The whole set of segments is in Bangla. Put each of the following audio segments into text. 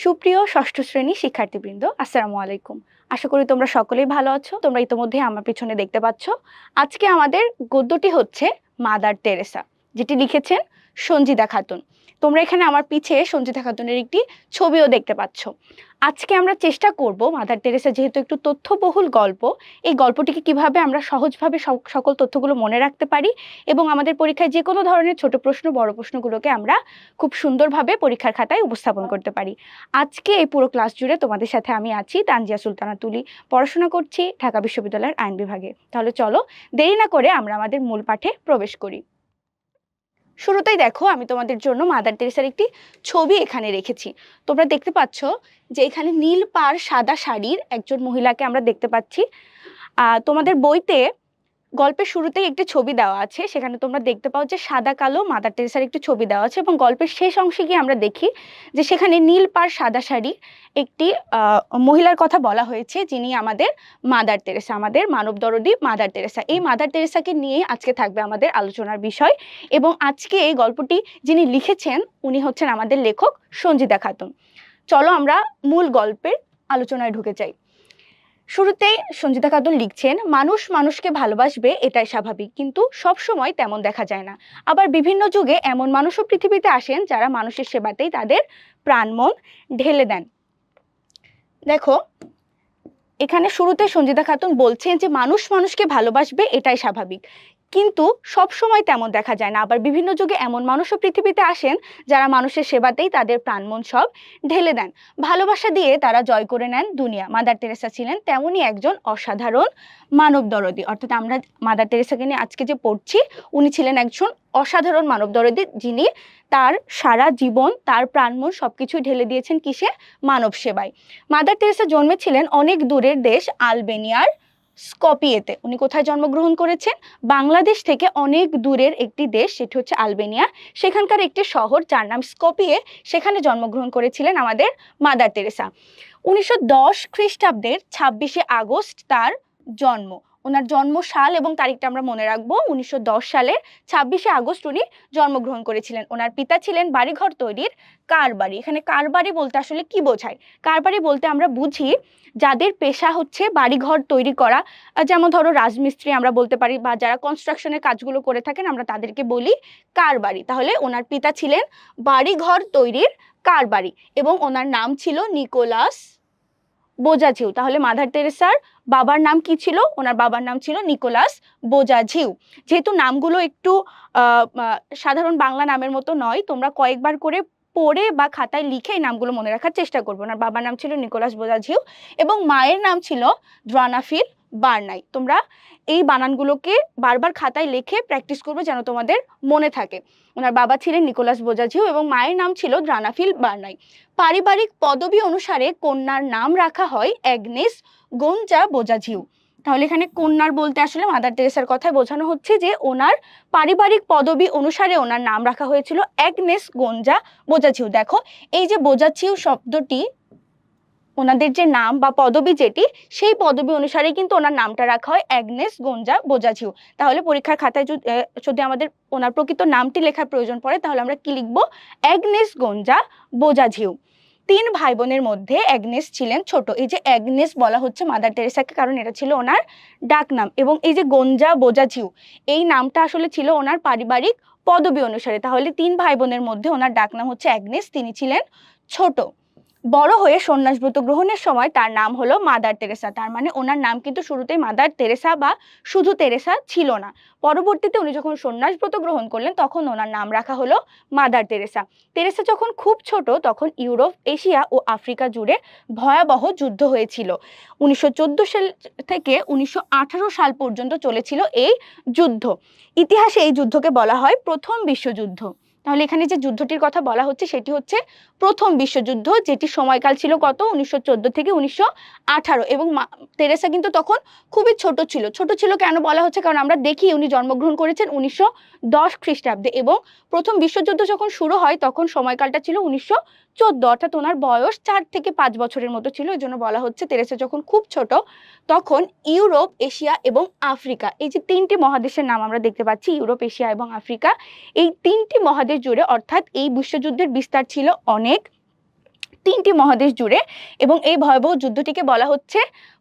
সুপ্রিয় ষষ্ঠ শ্রেণীর শিক্ষার্থীবৃন্দ, আসসালামু আলাইকুম। আশা করি তোমরা সকলেই ভালো আছো। তোমরা ইতোমধ্যে আমার পিছনে দেখতে পাচ্ছ। আজকে আমাদের গদ্যটি হচ্ছে মাদার তেরেসা, যেটি লিখেছেন সঞ্জিদা খাতুন। তোমরা এখানে আমার পিছে সঞ্জিদা খাতুনের একটি ছবিও দেখতে পাচ্ছ। আজকে আমরা চেষ্টা করব মাদার তেরেসা যেহেতু একটু তথ্যবহুল গল্প, এই গল্পটিকে কিভাবে আমরা সহজভাবে সকল তথ্যগুলো মনে রাখতে পারি এবং আমাদের পরীক্ষায় যে কোনো ধরনের ছোট প্রশ্ন বড় প্রশ্নগুলোকে আমরা খুব সুন্দরভাবে পরীক্ষার খাতায় উপস্থাপন করতে পারি। আজকে এই পুরো ক্লাস জুড়ে তোমাদের সাথে আমি আছি, তানজিয়া সুলতানা তুলি। পড়াশোনা করছি ঢাকা বিশ্ববিদ্যালয়ের আইন বিভাগে। তাহলে চলো দেরি না করে আমরা আমাদের মূল পাঠে প্রবেশ করি। শুরুতেই দেখো, আমি তোমাদের জন্য মাদার তেরেসার একটি ছবি এখানে রেখেছি। তোমরা দেখতে পাচ্ছ যে এখানে নীল পাড় সাদা শাড়ির একজন মহিলাকে আমরা দেখতে পাচ্ছি। তোমাদের বইতে গল্পের শুরুতেই একটি ছবি দেওয়া আছে, সেখানে তোমরা দেখতে পাও যে সাদা কালো মাদার তেরেসার একটি ছবি দেওয়া আছে এবং গল্পের শেষ অংশে গিয়ে আমরা দেখি যে সেখানে নীল পাড় সাদা শাড়ি একটি মহিলার কথা বলা হয়েছে, যিনি আমাদের মাদার তেরেসা, আমাদের মানবদরদী মাদার তেরেসা। এই মাদার তেরেসাকে নিয়ে আজকে থাকবে আমাদের আলোচনার বিষয় এবং আজকে এই গল্পটি যিনি লিখেছেন উনি হচ্ছেন আমাদের লেখক সঞ্জিদা খাতুন। চলো আমরা মূল গল্পের আলোচনায় ঢুকে যাই। শুরুতেই সঞ্জিদা খাতুন লিখছেন, মানুষ মানুষকে ভালোবাসবে এটাই স্বাভাবিক, কিন্তু সব সময় তেমন দেখা যায় না। আবার বিভিন্ন যুগে এমন মানুষও পৃথিবীতে আসেন যারা মানুষের সেবাতেই তাদের প্রাণ মন ঢেলে দেন। দেখো, এখানে শুরুতে সঞ্জিদা খাতুন বলছেন যে মানুষ মানুষকে ভালোবাসবে এটাই স্বাভাবিক, কিন্তু সব সময় তেমন দেখা যায় না। আবার বিভিন্ন যুগে এমন মানুষও পৃথিবীতে আসেন যারা মানুষের সেবাতেই তাদের প্রাণ মন সব ঢেলে দেন। ভালোবাসা দিয়ে তারা জয় করে নেন দুনিয়া। মাদার তেরেসা ছিলেন তেমনই একজন অসাধারণ মানবদরদী। অর্থাৎ আমরা মাদার তেরেসাকে নিয়ে আজকে যে পড়ছি, উনি ছিলেন একজন অসাধারণ মানবদরদী, যিনি তার সারা জীবন তার প্রাণ মন সবকিছুই ঢেলে দিয়েছেন কিসে? মানব সেবায়। মাদার তেরেসা জন্মেছিলেন অনেক দূরের দেশ আলবেনিয়ার স্কপিয়েতে। উনি কোথায় জন্মগ্রহণ করেছেন? বাংলাদেশ থেকে অনেক দূরের একটি দেশ, সেটি হচ্ছে আলবেনিয়া। সেখানকার একটি শহর যার নাম স্কপিয়ে, সেখানে জন্মগ্রহণ করেছিলেন আমাদের মাদার তেরেসা। 1910 খ্রিস্টাব্দের 26শে আগস্ট তার জন্ম। ওনার জন্ম সাল এবং তারিখটা আমরা মনে রাখবো। 1910 সালের 26শে আগস্ট উনি জন্মগ্রহণ করেছিলেন। ওনার পিতা ছিলেন বাড়িঘর তৈরির কারবারি। এখানে কারবারি বলতে আসলে কি বোঝায়? কারবারি বলতে আমরা বুঝি যাদের পেশা হচ্ছে বাড়িঘর তৈরি করা, যেমন ধরো রাজমিস্ত্রি আমরা বলতে পারি, বা যারা কনস্ট্রাকশনের কাজগুলো করে থাকেন আমরা তাদেরকে বলি কারবারি। তাহলে ওনার পিতা ছিলেন বাড়িঘর তৈরির কারবারি এবং ওনার নাম ছিল নিকোলাস বোজাঝিউ। তাহলে মাদার তেরেসার বাবার নাম কি ছিল? ওনার বাবার নাম ছিল নিকোলাস বোজাঝিউ। যেহেতু নামগুলো একটু সাধারণ বাংলা নামের মতো নয়, তোমরা কয়েকবার করে পড়ে বা খাতায় লিখে এই নামগুলো মনে রাখার চেষ্টা করবো। ওনার বাবার নাম ছিল নিকোলাস বোজাঝিউ এবং মায়ের নাম ছিল দ্রানাফিল বার্নাই। তোমরা এই বানানগুলোকে বারবার খাতায় লিখে প্র্যাকটিস করবে যেন তোমাদের মনে থাকে। ওনার বাবা ছিলেন নিকোলাস বোজাঝিউ এবং মায়ের নাম ছিল দ্রানাফিল বার্নাই। পারিবারিক পদবি অনুসারে কন্যার নাম রাখা হয় অ্যাগনেস গোঞ্জা বোজাঝিউ। তাহলে এখানে কন্যার বলতে আসলে মাদার তেরেসার কথায় বোঝানো হচ্ছে যে ওনার পারিবারিক পদবি অনুসারে ওনার নাম রাখা হয়েছিল অ্যাগনেস গোঞ্জা বোজাঝিউ। দেখো, এই যে বোজাঝিউ শব্দটি, ওনাদের যে নাম বা পদবি যেটি, সেই পদবি অনুসারে কিন্তু ওনার নামটা রাখা হয় অ্যাগনেস গোঞ্জা বোজাঝিউ। তাহলে পরীক্ষার খাতায় যদি আমাদের ওনার প্রকৃত নামটি লেখার প্রয়োজন পড়ে, তাহলে আমরা কি লিখবো? অ্যাগনেস গোঞ্জা বোজাঝিউ। 3 ভাই বোনের মধ্যে অ্যাগনেস ছিলেন ছোট। এই যে অ্যাগনেস বলা হচ্ছে মাদার তেরেসাকে, কারণ এটা ছিল ওনার ডাক নাম। এবং এই যে গোঞ্জা বোজাঝিউ, এই নামটা আসলে ছিল ওনার পারিবারিক পদবি অনুসারে। তাহলে 3 ভাই বোনের মধ্যে ওনার ডাক নাম হচ্ছে অ্যাগনেস, তিনি ছিলেন ছোট। বড় হয়ে সন্ন্যাসব্রত গ্রহণের সময় তার নাম হলো মাদার তেরেসা। তার মানে ওনার নাম কিন্তু শুরুতেই মাদার তেরেসা বা শুধু তেরেসা ছিল না। পরবর্তীতে উনি যখন সন্ন্যাসব্রত গ্রহণ করলেন তখন ওনার নাম রাখা হলো মাদার তেরেসা। তেরেসা যখন খুব ছোট তখন ইউরোপ, এশিয়া ও আফ্রিকা জুড়ে ভয়াবহ যুদ্ধ হয়েছিল। 1914 সাল থেকে 1918 সাল পর্যন্ত চলেছিল এই যুদ্ধ। ইতিহাসে এই যুদ্ধকে বলা হয় প্রথম বিশ্বযুদ্ধ। তাহলে এখানে যে যুদ্ধটির কথা বলা হচ্ছে সেটি হচ্ছে প্রথম বিশ্বযুদ্ধ, যেটি সময়কাল ছিল কত? 1914 থেকে 1918। এবং তেরেসা কিন্তু তখন খুবই ছোট ছিল। ছোট ছিল কেন বলা হচ্ছে? কারণ আমরা দেখি উনি জন্মগ্রহণ করেছেন 1910 খ্রিস্টাব্দে এবং প্রথম বিশ্বযুদ্ধ যখন শুরু হয় তখন সময়কালটা ছিল 1914, অর্থাৎ ওনার বয়স 4 থেকে 5 বছরের মতো ছিল। এই জন্য বলা হচ্ছে তেরেসা যখন খুব ছোট তখন ইউরোপ, এশিয়া এবং আফ্রিকা, এই যে 3টি মহাদেশের নাম আমরা দেখতে পাচ্ছি, ইউরোপ, এশিয়া এবং আফ্রিকা, এই 3টি মহাদেশ জুড়ে, অর্থাৎ এই বিশ্বযুদ্ধের বিস্তার ছিল অনেক। 3টি মহাদেশ জুড়ে, এবং এই ভয়াবহ যুদ্ধটিকে বলা হচ্ছে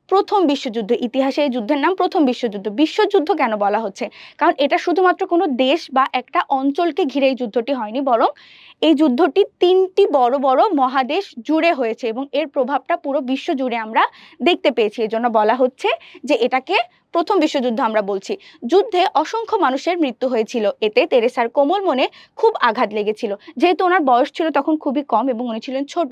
প্রথম বিশ্বযুদ্ধ। ইতিহাসে এই যুদ্ধের নাম প্রথম বিশ্বযুদ্ধ। বিশ্বযুদ্ধ কেন বলা হচ্ছে? কারণ এটা শুধুমাত্র কোনো দেশ বা একটা অঞ্চলকে ঘিরে এই যুদ্ধটি হয়নি, বরং এই যুদ্ধটি 3টি বড় বড় মহাদেশ জুড়ে হয়েছে এবং এর প্রভাবটা পুরো বিশ্ব জুড়ে আমরা দেখতে পেয়েছি। এজন্য বলা হচ্ছে যে এটাকে প্রথম বিশ্বযুদ্ধ আমরা বলছি। যুদ্ধে অসংখ্য মানুষের মৃত্যু হয়েছিল। এতে তেরেসার কোমল মনে খুব আঘাত লেগেছিল। যেহেতু ওনার বয়স ছিল তখন খুবই কম এবং উনি ছিলেন ছোট,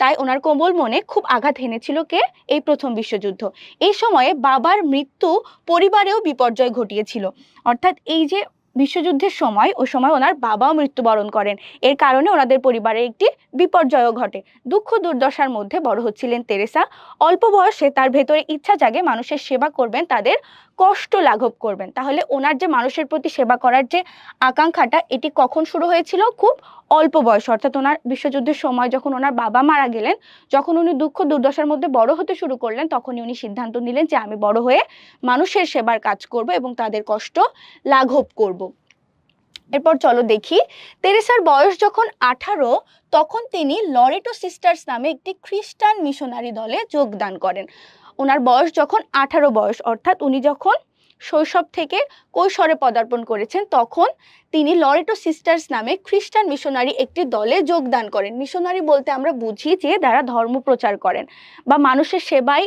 তাই ওনার কোমল মনে খুব আঘাত হেনেছিল কে? এই প্রথম বিশ্বযুদ্ধ। এই সময়ে বাবার মৃত্যু পরিবারেও বিপর্যয় ঘটিয়েছিল। অর্থাৎ এই যে বিশ্বযুদ্ধের সময়, ওই সময় ওনার বাবাও মৃত্যুবরণ করেন। এর কারণে ওনাদের পরিবারে একটি বিপর্যয়ও ঘটে। দুঃখ দুর্দশার মধ্যে বড় হচ্ছিলেন তেরেসা। অল্প বয়সে তার ভেতরে ইচ্ছা জাগে মানুষের সেবা করবেন, তাদের কষ্ট লাঘব করবেন। তাহলে ওনার যে মানুষের প্রতি সেবা করার যে আকাঙ্ক্ষাটা, এটি কখন শুরু হয়েছিল? খুব অল্প বয়স, অর্থাৎ ওনার বিশ্বযুদ্ধের সময় যখন ওনার বাবা মারা গেলেন, যখন উনি দুঃখ দুর্দশার মধ্যে বড় হতে শুরু করলেন, তখনই উনি সিদ্ধান্ত নিলেন যে আমি বড় হয়ে মানুষের সেবার কাজ করব এবং তাদের কষ্ট লাঘব করব। এরপর চলো দেখি, তেরেসার বয়স যখন 18, তখন তিনি লরেটো সিস্টার্স নামে একটি খ্রিস্টান মিশনারি দলে যোগদান করেন। ওনার বয়স যখন 18 বয়স, অর্থাৎ উনি যখন শৈশব থেকে কৈশোরে পদার্পণ করেছেন, তখন তিনি লরেটো সিস্টার্স নামে খ্রিস্টান মিশনারি একটি দলে যোগদান করেন। মিশনারি বলতে আমরা বুঝি যে যারা ধর্ম প্রচার করেন বা মানুষের সেবায়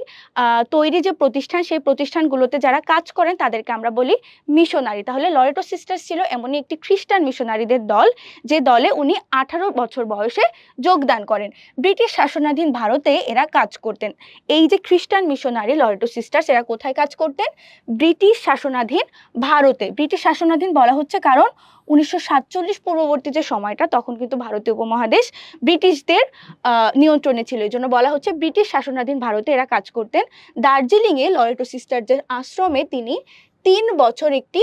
তৈরি যে প্রতিষ্ঠান, সেই প্রতিষ্ঠানগুলোতে যারা কাজ করেন তাদেরকে আমরা বলি মিশনারি। তাহলে লরেটো সিস্টার্স ছিল এমনই একটি খ্রিস্টান মিশনারিদের দল, যে দলে উনি 18 বছর বয়সে যোগদান করেন। ব্রিটিশ শাসনাধীন ভারতে এরা কাজ করতেন। এই যে খ্রিস্টান মিশনারি লরেটো সিস্টার্স, এরা কোথায় কাজ করতেন? ব্রিটিশ শাসনাধীন ভারতে। ব্রিটিশ শাসনাধীন বলা হচ্ছে কারণ 1947 পূর্ববর্তী যে সময়টা, তখন কিন্তু ভারতীয় উপমহাদেশ ব্রিটিশদের নিয়ন্ত্রণে ছিল। এই জন্য বলা হচ্ছে ব্রিটিশ শাসনাধীন ভারতে এরা কাজ করতেন। দার্জিলিংয়ে লরেটো সিস্টারদের আশ্রমে তিনি 3 বছর একটি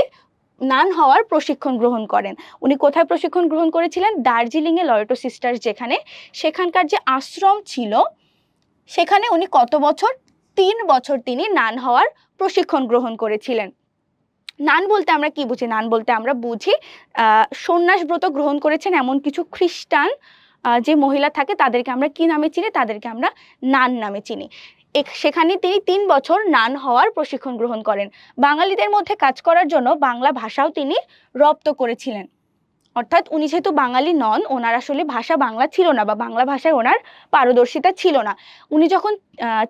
নান হওয়ার প্রশিক্ষণ গ্রহণ করেন। উনি কোথায় প্রশিক্ষণ গ্রহণ করেছিলেন? দার্জিলিংয়ে লরেটো সিস্টার্স যেখানে, সেখানকার যে আশ্রম ছিল, সেখানে উনি কত বছর? 3 বছর তিনি নান হওয়ার প্রশিক্ষণ গ্রহণ করেছিলেন। নান বলতে আমরা কি বুঝি? নান বলতে আমরা বুঝি সন্ন্যাস ব্রত গ্রহণ করেছেন এমন কিছু খ্রিস্টান যে মহিলা থাকে, তাদেরকে আমরা কি নামে চিনি? তাদেরকে আমরা নান নামে চিনি। সেখানে তিনি 3 বছর নান হওয়ার প্রশিক্ষণ গ্রহণ করেন। বাঙালিদের মধ্যে কাজ করার জন্য বাংলা ভাষাও তিনি রপ্ত করেছিলেন। অর্থাৎ উনি যেহেতু বাঙালি নন, ওনার আসলে ভাষা বাংলা ছিল না বা বাংলা ভাষায় ওনার পারদর্শিতা ছিল না। উনি যখন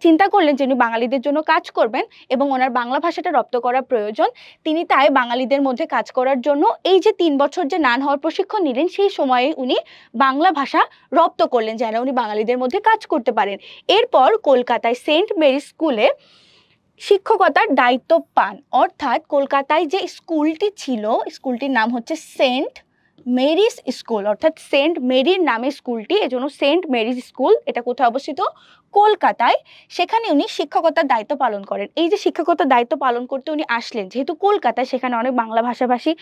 চিন্তা করলেন যে উনি বাঙালিদের জন্য কাজ করবেন এবং ওনার বাংলা ভাষাটা রপ্ত করা প্রয়োজন, তিনি তাই বাঙালিদের মধ্যে কাজ করার জন্য এই যে 3 বছর যে নান হওয়ার প্রশিক্ষণ নিলেন, সেই সময়ে উনি বাংলা ভাষা রপ্ত করলেন যেন উনি বাঙালিদের মধ্যে কাজ করতে পারেন। এরপর কলকাতায় সেন্ট মেরি স্কুলে শিক্ষকতার দায়িত্ব পান। অর্থাৎ কলকাতায় যে স্কুলটি ছিল, স্কুলটির নাম হচ্ছে সেন্ট মেরিস স্কুল, অর্থাৎ সেন্ট মেরির নামে স্কুলটি, এজন্য সেন্ট মেরিস স্কুল। এটা কোথায় অবস্থিত? কলকাতায়। সেখানে উনি শিক্ষকতার দায়িত্ব পালন করেন। এই যে শিক্ষকতার দায়িত্ব পালন করতে উনি আসলেন, যেহেতু কলকাতায় সেখানে অনেক বাংলা ভাষাভাষী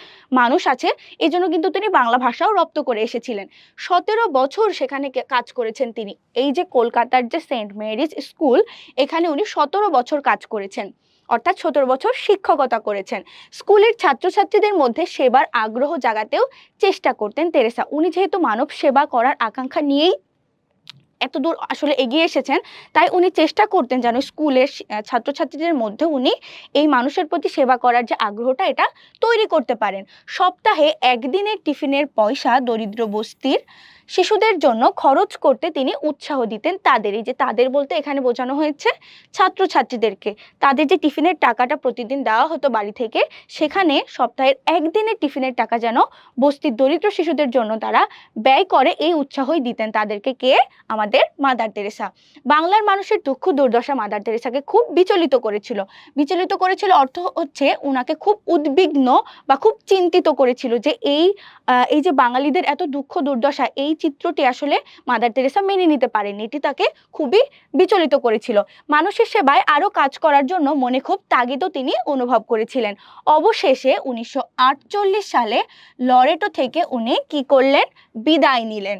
মানুষ আছে, এই জন্য কিন্তু তিনি বাংলা ভাষাও রপ্ত করে এসেছিলেন। 17 বছর সেখানে কাজ করেছেন তিনি। এই যে কলকাতার যে সেন্ট মেরিস স্কুল, এখানে উনি 17 বছর কাজ করেছেন, অর্থাৎ 17 বছর শিক্ষকতা করেছেন। স্কুলের ছাত্রছাত্রীদের মধ্যে সেবার আগ্রহ জাগাতেও চেষ্টা করতেন তেরেসা। উনি যেহেতু মানব সেবা করার আকাঙ্ক্ষা নিয়েই এতদূর আসলে এগিয়ে এসেছেন, তাই উনি চেষ্টা করতেন যেন স্কুলের ছাত্রছাত্রীদের মধ্যে উনি এই মানুষের প্রতি সেবা করার যে আগ্রহটা, এটা তৈরি করতে পারেন। সপ্তাহে একদিনের টিফিনের পয়সা দরিদ্র বস্তির শিশুদের জন্য খরচ করতে তিনি উৎসাহ দিতেন তাদের। এই যে তাদের বলতে এখানে বোঝানো হয়েছে ছাত্রছাত্রীদেরকে। তাদের যে টিফিনের টাকাটা প্রতিদিন দেওয়া হতো বাড়ি থেকে, সেখানে সপ্তাহের একদিনের টিফিনের টাকা যেন বস্তির দরিদ্র শিশুদের জন্য তারা ব্যয় করে, এই উৎসাহই দিতেন তাদেরকে কে? আমাদের মাদার তেরেসা। বাংলার মানুষের দুঃখ দুর্দশা মাদার তেরেসাকে খুব বিচলিত করেছিল। বিচলিত করেছিল অর্থ হচ্ছে উনাকে খুব উদ্বিগ্ন বা খুব চিন্তিত করেছিল যে এই যে বাঙালিদের এত দুঃখ দুর্দশা, এই চিত্রটি আসলে মাদার তেরেসা মেনে নিতে পারেনি। এটি তাকে খুবই বিচলিত করেছিল। মানুষের সেবায় আরো কাজ করার জন্য মনে খুব তাগিদও তিনি অনুভব করেছিলেন। অবশেষে 1948 সালে লরেটো থেকে উনি কি করলেন? বিদায় নিলেন।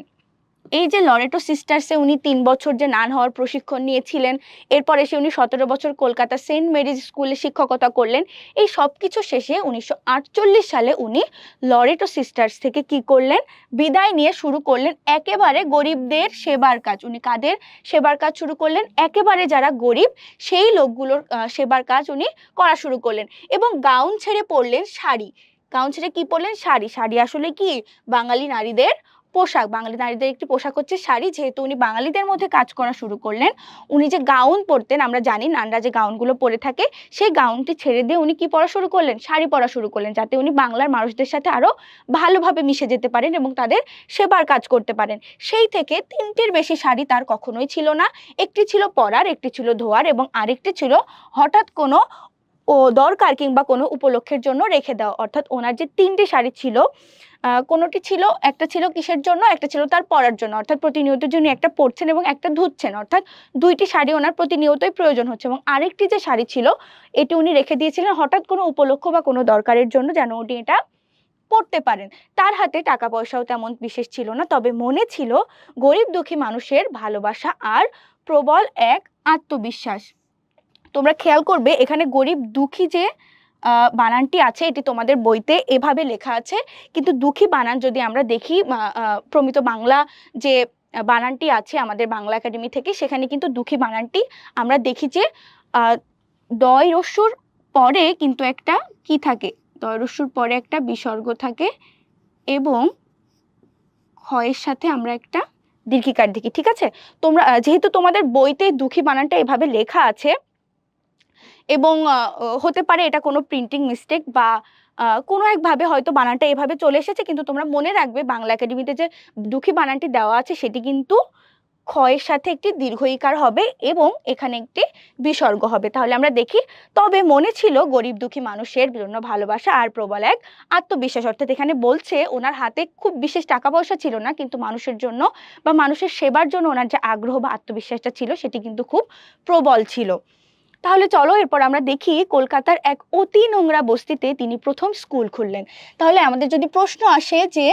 এই যে লরেটো সিস্টার্সে উনি ৩ বছর যে নান হওয়ার প্রশিক্ষণ নিয়েছিলেন, এরপর এসে উনি ১৭ বছর কলকাতা সেন্ট মেরিজ স্কুলে শিক্ষকতা করলেন। এই সব কিছু শেষে ১৯৪৮ সালে উনি লরেটো সিস্টার্স থেকে কি করলেন, বিদায় নিয়ে শুরু করলেন একেবারে গরিবদের সেবার কাজ। উনি কাদের সেবার কাজ শুরু করলেন? একেবারে যারা গরিব সেই লোকগুলোর সেবার কাজ উনি করা শুরু করলেন এবং গাউন ছেড়ে পরলেন শাড়ি। গাউন ছেড়ে কি পরলেন? শাড়ি। শাড়ি আসলে কি বাঙালি নারীদের পোশাক। বাঙালি নারীদের একটি পোশাক হচ্ছে শাড়ি। যেহেতু উনি বাঙালিদের মধ্যে কাজ করা শুরু করলেন, উনি যে গাউন পরতেন, আমরা জানি নানরা যে গাউনগুলো পরে থাকে, সেই গাউনটি ছেড়ে দিয়ে উনি কি পরা শুরু করলেন? শাড়ি পরা শুরু করলেন, যাতে উনি বাংলার মানুষদের সাথে আরো ভালোভাবে মিশে যেতে পারেন এবং তাদের সেবার কাজ করতে পারেন। সেই থেকে ৩টির বেশি শাড়ি তার কখনোই ছিল না। একটি ছিল পরার, একটি ছিল ধোয়ার এবং আরেকটি ছিল হঠাৎ কোনো দরকার কিংবা কোনো উপলক্ষের জন্য রেখে দেওয়া। অর্থাৎ ওনার যে ৩টি শাড়ি ছিল, কোনোটি ছিল, একটা ছিল কিসের জন্য? একটা ছিল তার পরার জন্য, অর্থাৎ প্রতিনিয়তের জন্য একটা পরছেন এবং একটা ধুচ্ছেন, অর্থাৎ ২টি শাড়ি ওনার প্রতিনিয়তই প্রয়োজন হচ্ছে। এবং আরেকটি যে শাড়ি ছিল, এটি উনি রেখে দিয়েছিলেন হঠাৎ কোনো উপলক্ষ বা কোনো দরকারের জন্য, যেন উনি এটা পড়তে পারেন। তার হাতে টাকা পয়সাও তেমন বিশেষ ছিল না, তবে মনে ছিল গরিব দুঃখী মানুষের ভালোবাসা আর প্রবল এক আত্মবিশ্বাস। তোমরা খেয়াল করবে এখানে গরিব দুঃখী যে বানানটি আছে, এটি তোমাদের বইতে এভাবে লেখা আছে, কিন্তু দুঃখী বানান যদি আমরা দেখি প্রমিত বাংলা যে বানানটি আছে আমাদের বাংলা একাডেমি থেকে, সেখানে কিন্তু দুঃখী বানানটি আমরা দেখি যে দয় রস্যুর পরে কিন্তু একটা কি থাকে? দয় রস্যুর পরে একটা বিসর্গ থাকে এবং ক্ষয়ের সাথে আমরা একটা দীর্ঘিকার দেখি। ঠিক আছে, তোমরা যেহেতু তোমাদের বইতে দুঃখী বানানটা এভাবে লেখা আছে এবং হতে পারে এটা কোনো প্রিন্টিং মিস্টেক বা কোনো একভাবে হয়তো বানানটা এভাবে চলে এসেছে, কিন্তু তোমরা মনে রাখবে বাংলা একাডেমিতে যে দুঃখী বানানটি দেওয়া আছে সেটি কিন্তু ক্ষয়ের সাথে একটি দীর্ঘ ইকার হবে এবং এখানে একটি বিসর্গ হবে। তাহলে আমরা দেখি, তবে মনে ছিল গরিব দুঃখী মানুষের জন্য ভালোবাসা আর প্রবল এক আত্মবিশ্বাস। অর্থাৎ এখানে বলছে ওনার হাতে খুব বিশেষ টাকা পয়সা ছিল না, কিন্তু মানুষের জন্য বা মানুষের সেবার জন্য ওনার যে আগ্রহ বা আত্মবিশ্বাসটা ছিল সেটি কিন্তু খুব প্রবল ছিল। তাহলে চলো এরপর আমরা দেখি কলকাতার এক অতি নোংরা বস্তিতে তিনি প্রথম স্কুল খুললেন। তাহলে আমাদের যদি প্রশ্ন আসে যে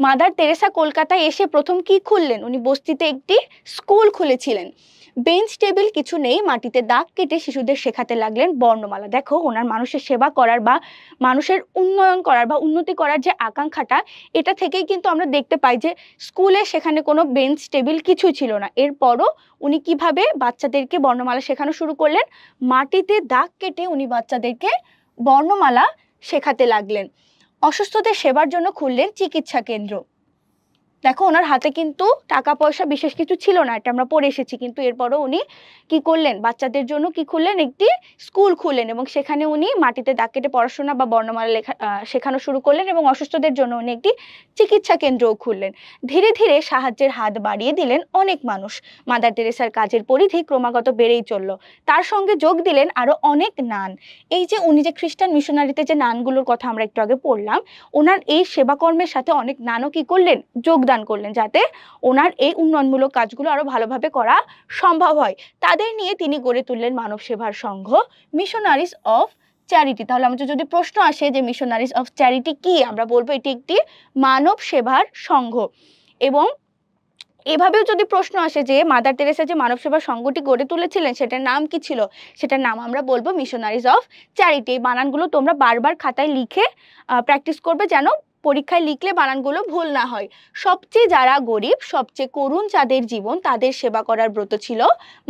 মাদার তেরেসা কলকাতায় এসে প্রথম কি খুললেন? উনি বস্তিতে একটি স্কুল খুলেছিলেন। বেঞ্চ টেবিল কিছু নেই, মাটিতে দাগ কেটে শিশুদের শেখাতে লাগলেন বর্ণমালা। দেখো ওনার মানুষের সেবা করার বা মানুষের উন্নয়ন করার বা উন্নতি করার যে আকাঙ্ক্ষাটা, এটা থেকেই কিন্তু আমরা দেখতে পাই যে স্কুলে সেখানে কোনো বেঞ্চ টেবিল কিছুই ছিল না। এরপরও উনি কিভাবে বাচ্চাদেরকে বর্ণমালা শেখানো শুরু করলেন? মাটিতে দাগ কেটে উনি বাচ্চাদেরকে বর্ণমালা শেখাতে লাগলেন। অসুস্থদের সেবার জন্য খুললেন চিকিৎসা কেন্দ্র। দেখো ওনার হাতে কিন্তু টাকা পয়সা বিশেষ কিছু ছিল না, এটা আমরা পড়ে এসেছি, কিন্তু এরপরও উনি কি করলেন? বাচ্চাদের জন্য কি খুললেন? একটি স্কুল খুললেন এবং সেখানে উনি মাটিতে দাগ কেটে পড়াশোনা বা বর্ণমালা লেখা শেখানো শুরু করলেন এবং অসুস্থদের জন্য উনি একটি চিকিৎসা কেন্দ্রও খুললেন। ধীরে ধীরে সাহায্যের হাত বাড়িয়ে দিলেন অনেক মানুষ। মাদার তেরেসার কাজের পরিধি ক্রমাগত বেড়েই চলল। তার সঙ্গে যোগ দিলেন আরো অনেক নান। এই যে উনি যে খ্রিস্টান মিশনারিতে যে নানগুলোর কথা আমরা একটু আগে পড়লাম, ওনার এই সেবাকর্মের সাথে অনেক নানও কি করলেন? যোগদান করলেন, যাতে ওনার এই উন্নয়নমূলক কাজগুলো আরো ভালোভাবে করা সম্ভব হয়। তাদের নিয়ে তিনি গড়ে তুললেন মানব সেবার সংঘ, মিশনারিজ অফ চ্যারিটি। তাহলে আমাদের যদি প্রশ্ন আসে যে মিশনারিজ অফ চ্যারিটি কি, আমরা বলবো এটি একটি মানব সেবার সংঘ। এবং এভাবেও যদি প্রশ্ন আসে যে মাদার তেরেসা যে মানব সেবা সংঘটি গড়ে তুলেছিলেন সেটার নাম কি ছিল, সেটার নাম আমরা বলবো মিশনারিজ অফ চ্যারিটি। এই বানানগুলো তোমরা বারবার খাতায় লিখে প্র্যাকটিস করবে, যেন পরীক্ষায় লিখলে বানানগুলো ভুল না হয়। সবচেয়ে যারা গরিব, সবচেয়ে করুণ যাদের জীবন, তাদের সেবা করার ব্রত ছিল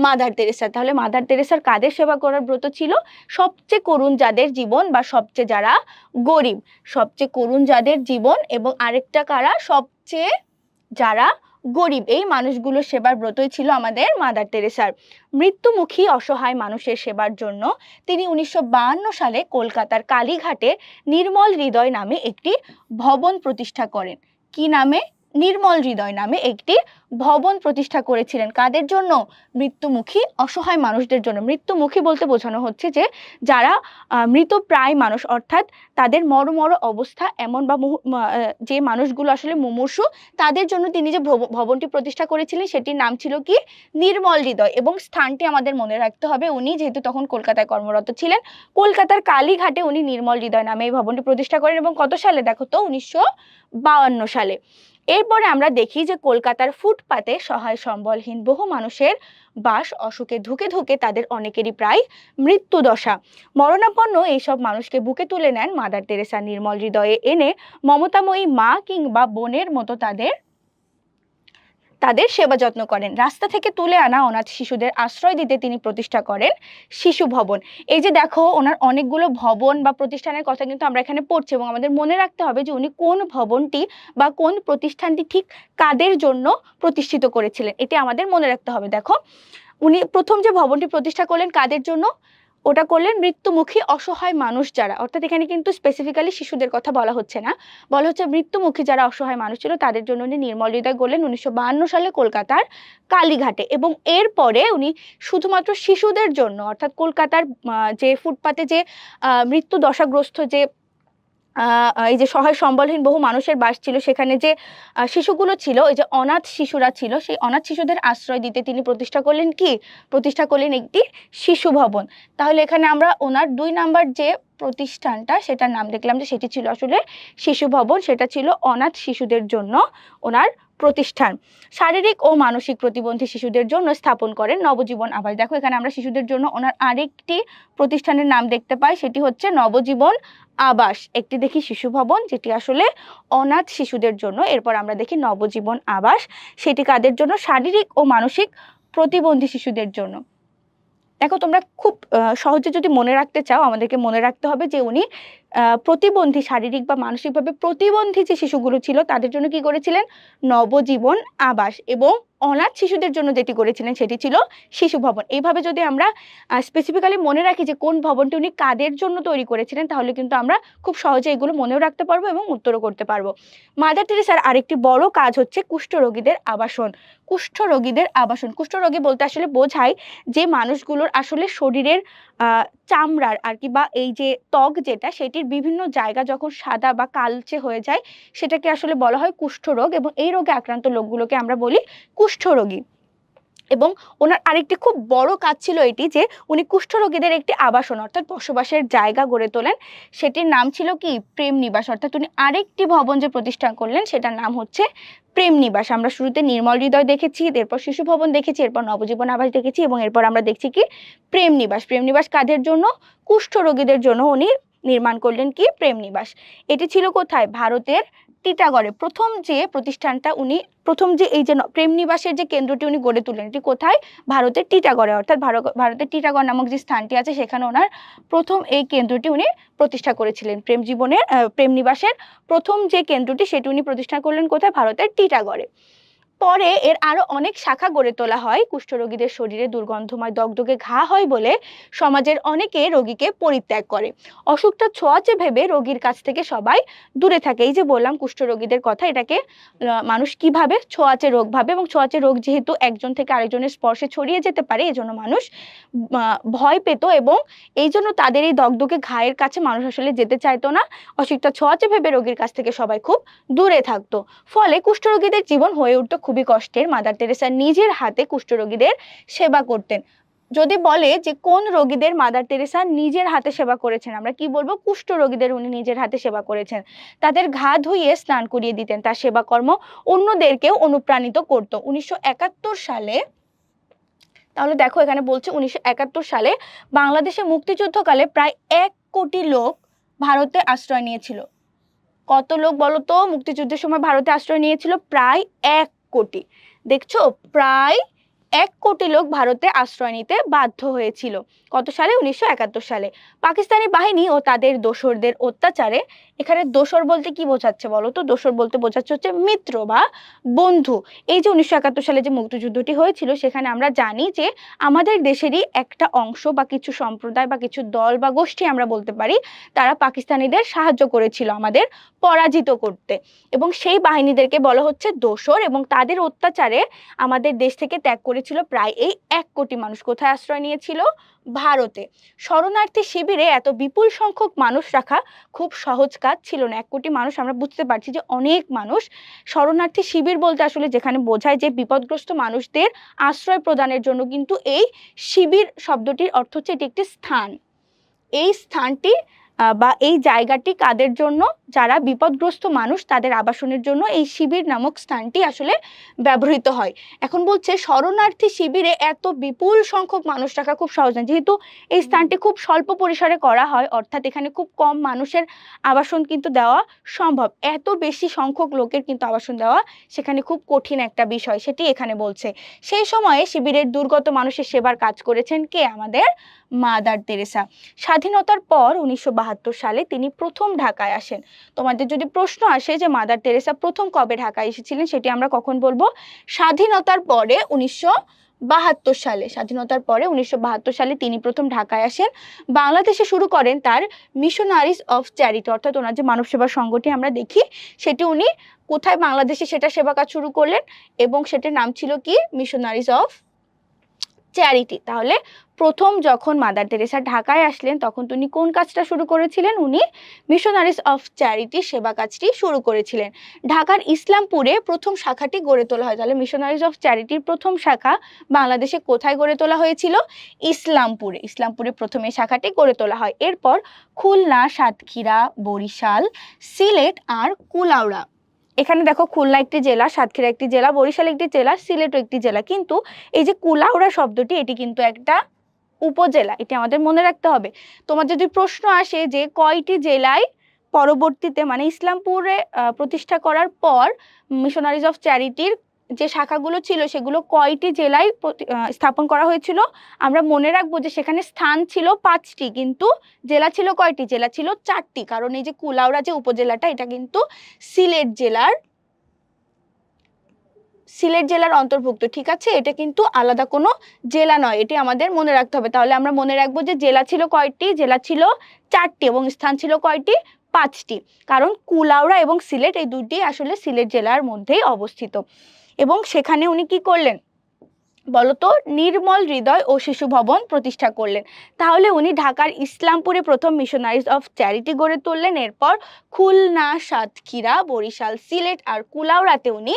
মাদার তেরেসা। তাহলে মাদার তেরেসার কাদের সেবা করার ব্রত ছিল? সবচেয়ে করুণ যাদের জীবন বা সবচেয়ে যারা গরিব, সবচেয়ে করুণ যাদের জীবন এবং আরেকটা কারা? সবচেয়ে যারা গরিব, এই মানুষগুলোর সেবার ব্রতই ছিল আমাদের মাদার তেরেসার। মৃত্যুমুখী অসহায় মানুষের সেবার জন্য তিনি ১৯৫২ সালে কলকাতার কালীঘাটে নির্মল হৃদয় নামে একটি ভবন প্রতিষ্ঠা করেন। কি নামে? নির্মল হৃদয় নামে একটি ভবন প্রতিষ্ঠা করেছিলেন। কাদের জন্য? মৃত্যুমুখী অসহায় মানুষদের জন্য। মৃত্যুমুখী বলতে বোঝানো হচ্ছে যে যারা মৃতপ্রায় মানুষ, অর্থাৎ তাদের মর অবস্থা এমন বা যে মানুষগুলো আসলে মুমূর্ষু, তাদের জন্য তিনি যে ভবনটি প্রতিষ্ঠা করেছিলেন সেটির নাম ছিল কি? নির্মল হৃদয়। এবং স্থানটি আমাদের মনে রাখতে হবে, উনি যেহেতু তখন কলকাতায় কর্মরত ছিলেন, কলকাতার কালীঘাটে উনি নির্মল হৃদয় নামে এই ভবনটি প্রতিষ্ঠা করেন। এবং কত সালে? দেখো তো, ১৯৫২ সালে। এরপরে আমরা দেখি যে কলকাতার ফুটপাতে সহায় সম্বলহীন বহু মানুষের বাস, অসুখে ধুকে ধুকে তাদের অনেকেরই প্রায় মৃত্যুদশা। মরণাপন্ন এইসব মানুষকে বুকে তুলে নেন মাদার তেরেসা, নির্মল হৃদয়ে এনে মমতাময়ী মা কিংবা বোনের মতো তাদের সেবা যত্ন করেন। রাস্তা থেকে তুলে আনা অনাথ শিশুদের আশ্রয় দিতে তিনি প্রতিষ্ঠা করেন শিশু ভবন। এই যে দেখো, ওনার অনেকগুলো ভবন বা প্রতিষ্ঠানের কথা কিন্তু আমরা এখানে পড়ছি, এবং আমাদের মনে রাখতে হবে যে উনি কোন ভবনটি বা কোন প্রতিষ্ঠানটি ঠিক কাদের জন্য প্রতিষ্ঠিত করেছিলেন, এটি আমাদের মনে রাখতে হবে। দেখো, উনি প্রথম যে ভবনটি প্রতিষ্ঠা করলেন কাদের জন্য, ওটা করলেন মৃত্যুমুখী অসহায় মানুষ যারা, অর্থাৎ এখানে কিন্তু স্পেসিফিক্যালি শিশুদের কথা বলা হচ্ছে না, বলা হচ্ছে মৃত্যুমুখী যারা অসহায় মানুষ ছিল তাদের জন্য উনি নির্মল হৃদয় গড়লেন 1952 সালে কলকাতার কালীঘাটে। এবং এরপরে উনি শুধুমাত্র শিশুদের জন্য, অর্থাৎ কলকাতার যে ফুটপাতে যে মৃত্যু দশাগ্রস্ত যে এই যে সহায় সম্বলহীন বহু মানুষের বাস ছিল, সেখানে যে শিশুগুলো ছিল, এই যে অনাথ শিশুরা ছিল, সেই অনাথ শিশুদের আশ্রয় দিতে তিনি প্রতিষ্ঠা করলেন একটি শিশু ভবন। তাহলে এখানে আমরা ওনার 2 নাম্বার যে প্রতিষ্ঠানটা সেটার নাম দেখলাম যে সেটি ছিল আসলে শিশু ভবন, সেটা ছিল অনাথ শিশুদের জন্য ওনার প্রতিষ্ঠান। শারীরিক ও মানসিক প্রতিবন্ধী শিশুদের জন্য স্থাপন করেন নবজীবন আবাস। দেখো, এখানে আমরা শিশুদের জন্য ওনার আরেকটি প্রতিষ্ঠানের নাম দেখতে পাই, সেটি হচ্ছে নবজীবন আবাস। একটি দেখি শিশু ভবন, যেটি আসলে অনাথ শিশুদের জন্য, এরপর আমরা দেখি নবজীবন আবাস, সেটি কাদের জন্য, শারীরিক ও মানসিক প্রতিবন্ধী শিশুদের জন্য। দেখো, তোমরা খুব সহজে যদি মনে রাখতে চাও, আমাদেরকে মনে রাখতে হবে যে উনি প্রতিবন্ধী, শারীরিক বা মানসিকভাবে প্রতিবন্ধী যে শিশুগুলো ছিল তাদের জন্য কি করেছিলেন, নবজীবন আবাস, এবং অনাথ শিশুদের জন্য যেটি করেছিলেন সেটি ছিল শিশু ভবন। এইভাবে যদি আমরা স্পেসিফিক্যালি মনে রাখি যে কোন ভবনটি উনি কাদের জন্য তৈরি করেছিলেন, তাহলে কিন্তু আমরা খুব সহজে এগুলো মনেও রাখতে পারবো এবং উত্তরও করতে পারবো। মাদার তেরেসার আরেকটি বড় কাজ হচ্ছে কুষ্ঠরোগীদের আবাসন। কুষ্ঠরোগী বলতে আসলে বোঝায় যে মানুষগুলোর আসলে শরীরের চামড়ার আর কি, বা এই যে ত্বক যেটা, সেটির বিভিন্ন জায়গা যখন সাদা বা কালচে হয়ে যায় সেটাকে আসলে বলা হয় কুষ্ঠরোগ, এবং এই রোগে আক্রান্ত লোকগুলোকে আমরা বলি কুষ্ঠরোগী। এবং ওনার আরেকটি খুব বড় কাজ ছিল এটি যে উনি কুষ্ঠরোগীদের একটি আবাসন অর্থাৎ বসবাসের জায়গা গড়ে তোলেন, সেটির নাম ছিল কি, প্রেম নিবাস। অর্থাৎ উনি আরেকটি ভবন যে প্রতিষ্ঠা করলেন সেটার নাম হচ্ছে প্রেম নিবাস। আমরা শুরুতে নির্মল হৃদয় দেখেছি, এরপর শিশু ভবন দেখেছি, এরপর নবজীবন আবাস দেখেছি, এবং এরপর আমরা দেখছি কি, প্রেম নিবাস। প্রেম নিবাস কাদের জন্য, কুষ্ঠরোগীদের জন্য উনি নির্মাণ করলেন কি, প্রেম নিবাস। এটি ছিল কোথায়, ভারতের টিটাগড়ে। প্রথম যে প্রতিষ্ঠানটা উনি, প্রথম যে এই যে প্রেম নিবাসের যে কেন্দ্রটি উনি গড়ে তুললেন, এটি কোথায়, ভারতের টিটাগড়ে, অর্থাৎ ভারতের টিটাগড় নামক যে স্থানটি আছে সেখানে ওনার প্রথম এই কেন্দ্রটি উনি প্রতিষ্ঠা করেছিলেন। প্রেম নিবাসের প্রথম যে কেন্দ্রটি সেটি উনি প্রতিষ্ঠা করলেন কোথায়, ভারতের টিটাগড়ে। পরে এর আরো অনেক শাখা গড়ে তোলা হয়। কুষ্ঠরোগীদের শরীরে দুর্গন্ধময় দগদগে ঘা হয় বলে সমাজের অনেকে রোগীকে পরিত্যাগ করে। অসুখটা ছোঁয়াচে ভেবে রোগীর কাছ থেকে সবাই দূরে থাকে। এই যে বললাম কুষ্ঠরোগীদের কথা, এটাকে মানুষ কিভাবে ছোঁয়াচে রোগ ভাবে, এবং ছোঁয়াচে রোগ যেহেতু একজন থেকে আরেকজনের স্পর্শে ছড়িয়ে যেতে পারে, এজন্য মানুষ ভয় পেত, এবং এই জন্য তাদের এই দগদগে ঘায়ের কাছে মানুষ আসলে যেতে চাইতো না। অসুখটা ছোঁয়াচে ভেবে রোগীর কাছ থেকে সবাই খুব দূরে থাকতো। ফলে কুষ্ঠরোগীদের জীবন হয়ে উঠতো খুবই কষ্টের। মাদার তেরেসা নিজের হাতে কুষ্ঠরোগীদের সেবা করতেন। যদি বলে যে কোন রোগীদের মাদার তেরেসা নিজের হাতে সেবা করেছেন, আমরা কি বলবো, কুষ্ঠরোগীদের উনি নিজের হাতে সেবা করেছেন। তাদের ঘা ধুইয়ে স্নান করিয়ে দিতেন। তার সেবা কর্ম অন্যদেরকেও অনুপ্রাণিত করত। 1971 সালে, তাহলে দেখো এখানে বলছে 1971 সালে বাংলাদেশে মুক্তিযুদ্ধকালে প্রায় 1 কোটি লোক ভারতে আশ্রয় নিয়েছিল। কত লোক বলতো মুক্তিযুদ্ধের সময় ভারতে আশ্রয় নিয়েছিল, প্রায় 1 কোটি। দেখছো, প্রায় 1 কোটি লোক ভারতে আশ্রয় নিতে বাধ্য হয়েছিল। কত সালে, 1971 সালে। পাকিস্তানি বাহিনী ও তাদের দোসরদের অত্যাচারে, এখানে দোসর বলতে কি বোঝাচ্ছে বলো তো, দোসর বলতে বোঝাচ্ছে হচ্ছে মিত্র বা বন্ধু। এই যে 1971 সালে যে মুক্তিযুদ্ধটি হয়েছিল, সেখানে আমরা জানি যে আমাদের দেশেরই একটা অংশ বা কিছু সম্প্রদায় বা কিছু দল বা গোষ্ঠী আমরা বলতে পারি, তারা পাকিস্তানিদের সাহায্য করেছিল আমাদের পরাজিত করতে, এবং সেই বাহিনীদেরকে বলা হচ্ছে দোসর, এবং তাদের অত্যাচারে আমাদের দেশ থেকে ত্যাগ করেছিল প্রায় এই 1 কোটি মানুষ। কোথায় আশ্রয় নিয়েছিল, ভারতে। শরণার্থী শিবিরে এত বিপুল সংখ্যক মানুষ রাখা খুব সহজ কাজ ছিল না। 1 কোটি মানুষ, আমরা বুঝতে পারছি যে অনেক মানুষ। শরণার্থী শিবির বলতে আসলে যেখানে বোঝায় যে বিপদগ্রস্ত মানুষদের আশ্রয় প্রদানের জন্য, কিন্তু এই শিবির শব্দটির অর্থ হচ্ছে এটি একটি স্থান। এই স্থানটি বা এই জায়গাটি কাদের জন্য, যারা বিপদগ্রস্ত মানুষ তাদের আবাসনের জন্য এই শিবির নামক স্থানটি আসলে ব্যবহৃত হয়। এখন বলছে শরণার্থী শিবিরে এত বিপুল সংখ্যক মানুষ রাখা খুব সহজ না, যেহেতু এই স্থানটি খুব স্বল্প পরিসরে করা হয়, অর্থাৎ এখানে খুব কম মানুষের আবাসন কিন্তু দেওয়া সম্ভব। এত বেশি সংখ্যক লোকের কিন্তু আবাসন দেওয়া সেখানে খুব কঠিন একটা বিষয়, সেটি এখানে বলছে। সেই সময়ে শিবিরের দুর্গত মানুষের সেবার কাজ করেছেন কে? আমাদের মাদার তেরেসা। স্বাধীনতার পর 1972 সালে তিনি প্রথম ঢাকায় আসেন। তোমাদের যদি প্রশ্ন আসে যে মাদার তেরেসা প্রথম কবে ঢাকায় এসেছিলেন, সেটি আমরা কখন বলবো? স্বাধীনতার পরে 1972 সালে। স্বাধীনতার পরে 1972 সালে তিনি প্রথম ঢাকায় আসেন। বাংলাদেশে শুরু করেন তার মিশনারিজ অফ চ্যারিটি, অর্থাৎ ওনার যে মানব সেবা সংঘটি আমরা দেখি সেটি উনি কোথায় বাংলাদেশে সেটা সেবা কাজ শুরু করলেন, এবং সেটার নাম ছিল কি? Missionaries of charity. তাহলে প্রথম যখন মাদার তেরেসা ঢাকায় আসলেন তখন তিনি কোন কাজটা শুরু করেছিলেন? উনি মিশনারিজ অফ চ্যারিটি সেবা কাজটি শুরু করেছিলেন। ঢাকার ইসলামপুরে প্রথম শাখাটি গড়ে তোলা হয়। তাহলে মিশনারিজ অফ চ্যারিটির প্রথম শাখা বাংলাদেশে কোথায় গড়ে তোলা হয়েছিল? ইসলামপুরে। ইসলামপুরে প্রথম এই শাখাটি গড়ে তোলা হয়। এরপর খুলনা, সাতক্ষীরা, বরিশাল, সিলেট আর কুলাউড়া। এখানে দেখো খুলনা একটি জেলা, সাতক্ষীরা একটি জেলা, বরিশাল একটি জেলা, সিলেটও একটি জেলা, কিন্তু এই যে কুলাউড়া শব্দটি এটি কিন্তু একটা উপজেলা, এটি আমাদের মনে রাখতে হবে। তোমার যদি প্রশ্ন আসে যে কয়টি জেলায় পরবর্তীতে মানে ইসলামপুরে প্রতিষ্ঠা করার পর মিশনারিজ অফ চ্যারিটির যে শাখাগুলো ছিল সেগুলো কয়টি জেলায় স্থাপন করা হয়েছিল, আমরা মনে রাখবো যে সেখানে স্থান ছিল 5টি, কিন্তু জেলা ছিল কয়টি? জেলা ছিল 4টি। কারণ এই যে কুলাউড়া যে উপজেলাটা এটা কিন্তু সিলেট জেলার অন্তর্ভুক্ত, ঠিক আছে? এটা কিন্তু আলাদা কোনো জেলা নয়, এটি আমাদের মনে রাখতে হবে। তাহলে আমরা মনে রাখবো যে জেলা ছিল কয়টি? জেলা ছিল 4টি, এবং স্থান ছিল কয়টি? 5টি। কারণ কুলাউড়া এবং সিলেট এই দুটি আসলে সিলেট জেলার মধ্যেই অবস্থিত। এবং সেখানে উনি কি করলেন বলতো? নির্মল হৃদয় ও শিশু ভবন প্রতিষ্ঠা করলেন। তাহলে উনি ঢাকার ইসলামপুরে প্রথম মিশনারিজ অফ চ্যারিটি গড়ে তুললেন। এরপর খুলনা, সাতক্ষীরা, বরিশাল, সিলেট আর কুলাউড়াতে উনি